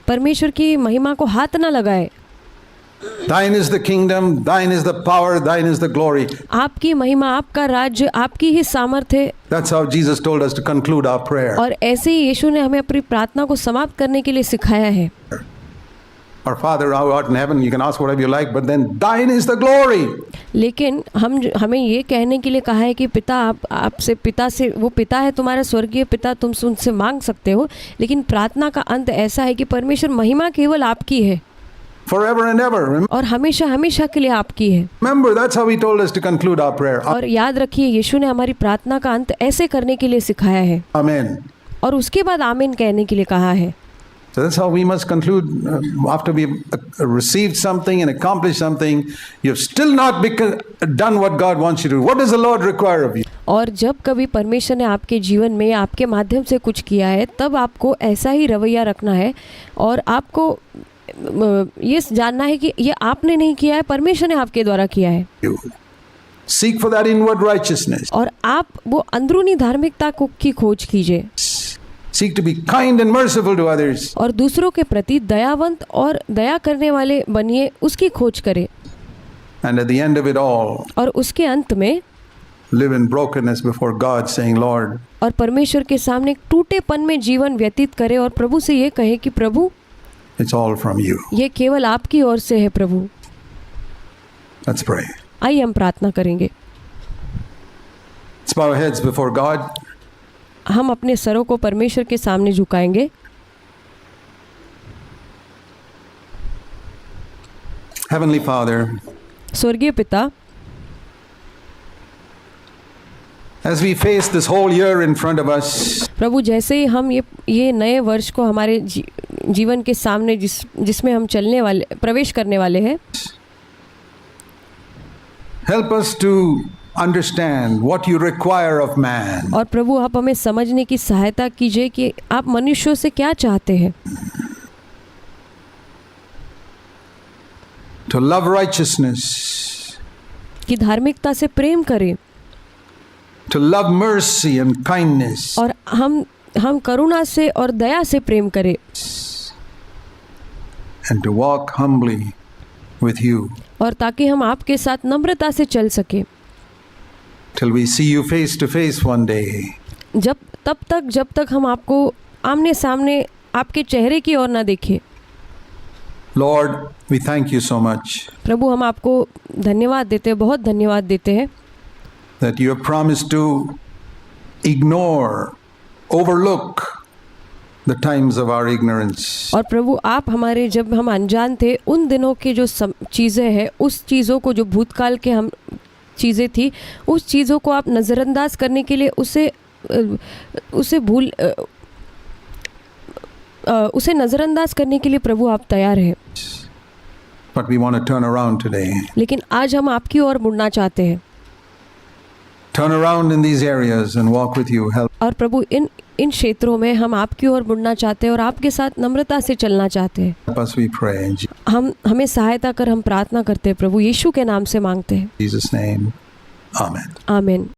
परमेश्वर की महिमा को हाथ न लगाए। Thine is the kingdom, thine is the power, thine is the glory. आपकी महिमा, आपका राज्य, आपकी ही सामर्थ्य। That's how Jesus told us to conclude our prayer. और ऐसे ही यीशु ने हमें अपनी प्रार्थना को समाप्त करने के लिए सिखाया है। Our Father who art in heaven, you can ask whatever you like, but then thine is the glory. लेकिन हमें ये कहने के लिए कहा है कि पिता आपसे, पिता से, वो पिता है तुम्हारा स्वर्गीय पिता, तुम उनसे मांग सकते हो, लेकिन प्रार्थना का अंत ऐसा है कि परमेश्वर महिमा केवल आपकी है Forever and ever. और हमेशा हमेशा के लिए आपकी है। Remember, that's how He told us to conclude our prayer. और याद रखिए यीशु ने हमारी प्रार्थना का अंत ऐसे करने के लिए सिखाया है Amen. और उसके बाद आमीन कहने के लिए कहा है। So that's how we must conclude. After we've received something and accomplished something, you've still not done what God wants you to do. What does the Lord require of you? और जब कभी परमेश्वर ने आपके जीवन में आपके माध्यम से कुछ किया है तब आपको ऐसा ही रवैया रखना है और आपको ये जानना है कि ये आपने नहीं किया है, परमेश्वर ने आपके द्वारा किया है। Seek for that inward righteousness. और आप वो अंदरूनी धार्मिकता की खोज कीजिए। Seek to be kind and merciful to others. और दूसरों के प्रति दयावंत और दया करने वाले बनिए, उसकी खोज करें। And at the end of it all, और उसके अंत में live in brokenness before God, saying, Lord, और परमेश्वर के सामने एक टूटेपन में जीवन व्यतीत करें और प्रभु से ये कहे कि प्रभु it's all from you. ये केवल आपकी ओर से है प्रभु। Let's pray. आइए हम प्रार्थना करेंगे। Let's bow our heads before God. हम अपने सरों को परमेश्वर के सामने झुकाएंगे। Heavenly Father, स्वर्गीय पिता, as we face this whole year in front of us, प्रभु जैसे ही हम ये नए वर्ष को हमारे जीवन के सामने जिसमें हम प्रवेश करने वाले हैं, Help us to understand what you require of man. और प्रभु आप हमें समझने की सहायता कीजिए कि आप मनुष्यों से क्या चाहते हैं। To love righteousness, कि धार्मिकता से प्रेम करें to love mercy and kindness, और हम करुणा से और दया से प्रेम करें and to walk humbly with you और ताकि हम आपके साथ नम्रता से चल सकें till we see you face to face one day. जब तक हम आपको आमने सामने आपके चेहरे की ओर ना देखें। Lord, we thank you so much प्रभु हम आपको धन्यवाद देते हैं, बहुत धन्यवाद देते हैं that you have promised to ignore, overlook the times of our ignorance. और प्रभु आप हमारे जब हम अनजान थे उन दिनों के जो चीज़ें हैं, उस चीज़ों को जो भूतकाल के हम चीज़ें थी, उस चीज़ों को आप नज़रअंदाज करने के लिए उसे नज़रअंदाज करने के लिए प्रभु आप तैयार हैं। But we want to turn around today. लेकिन आज हम आपकी ओर मुड़ना चाहते हैं। Turn around in these areas and walk with you. Help. और प्रभु इन क्षेत्रों में हम आपकी ओर मुड़ना चाहते हैं और आपके साथ नम्रता से चलना चाहते हैं। Help us, we pray. In हमें सहायता कर हम प्रार्थना करते हैं, प्रभु यीशु के नाम से मांगते हैं। Jesus' name. Amen. आमीन।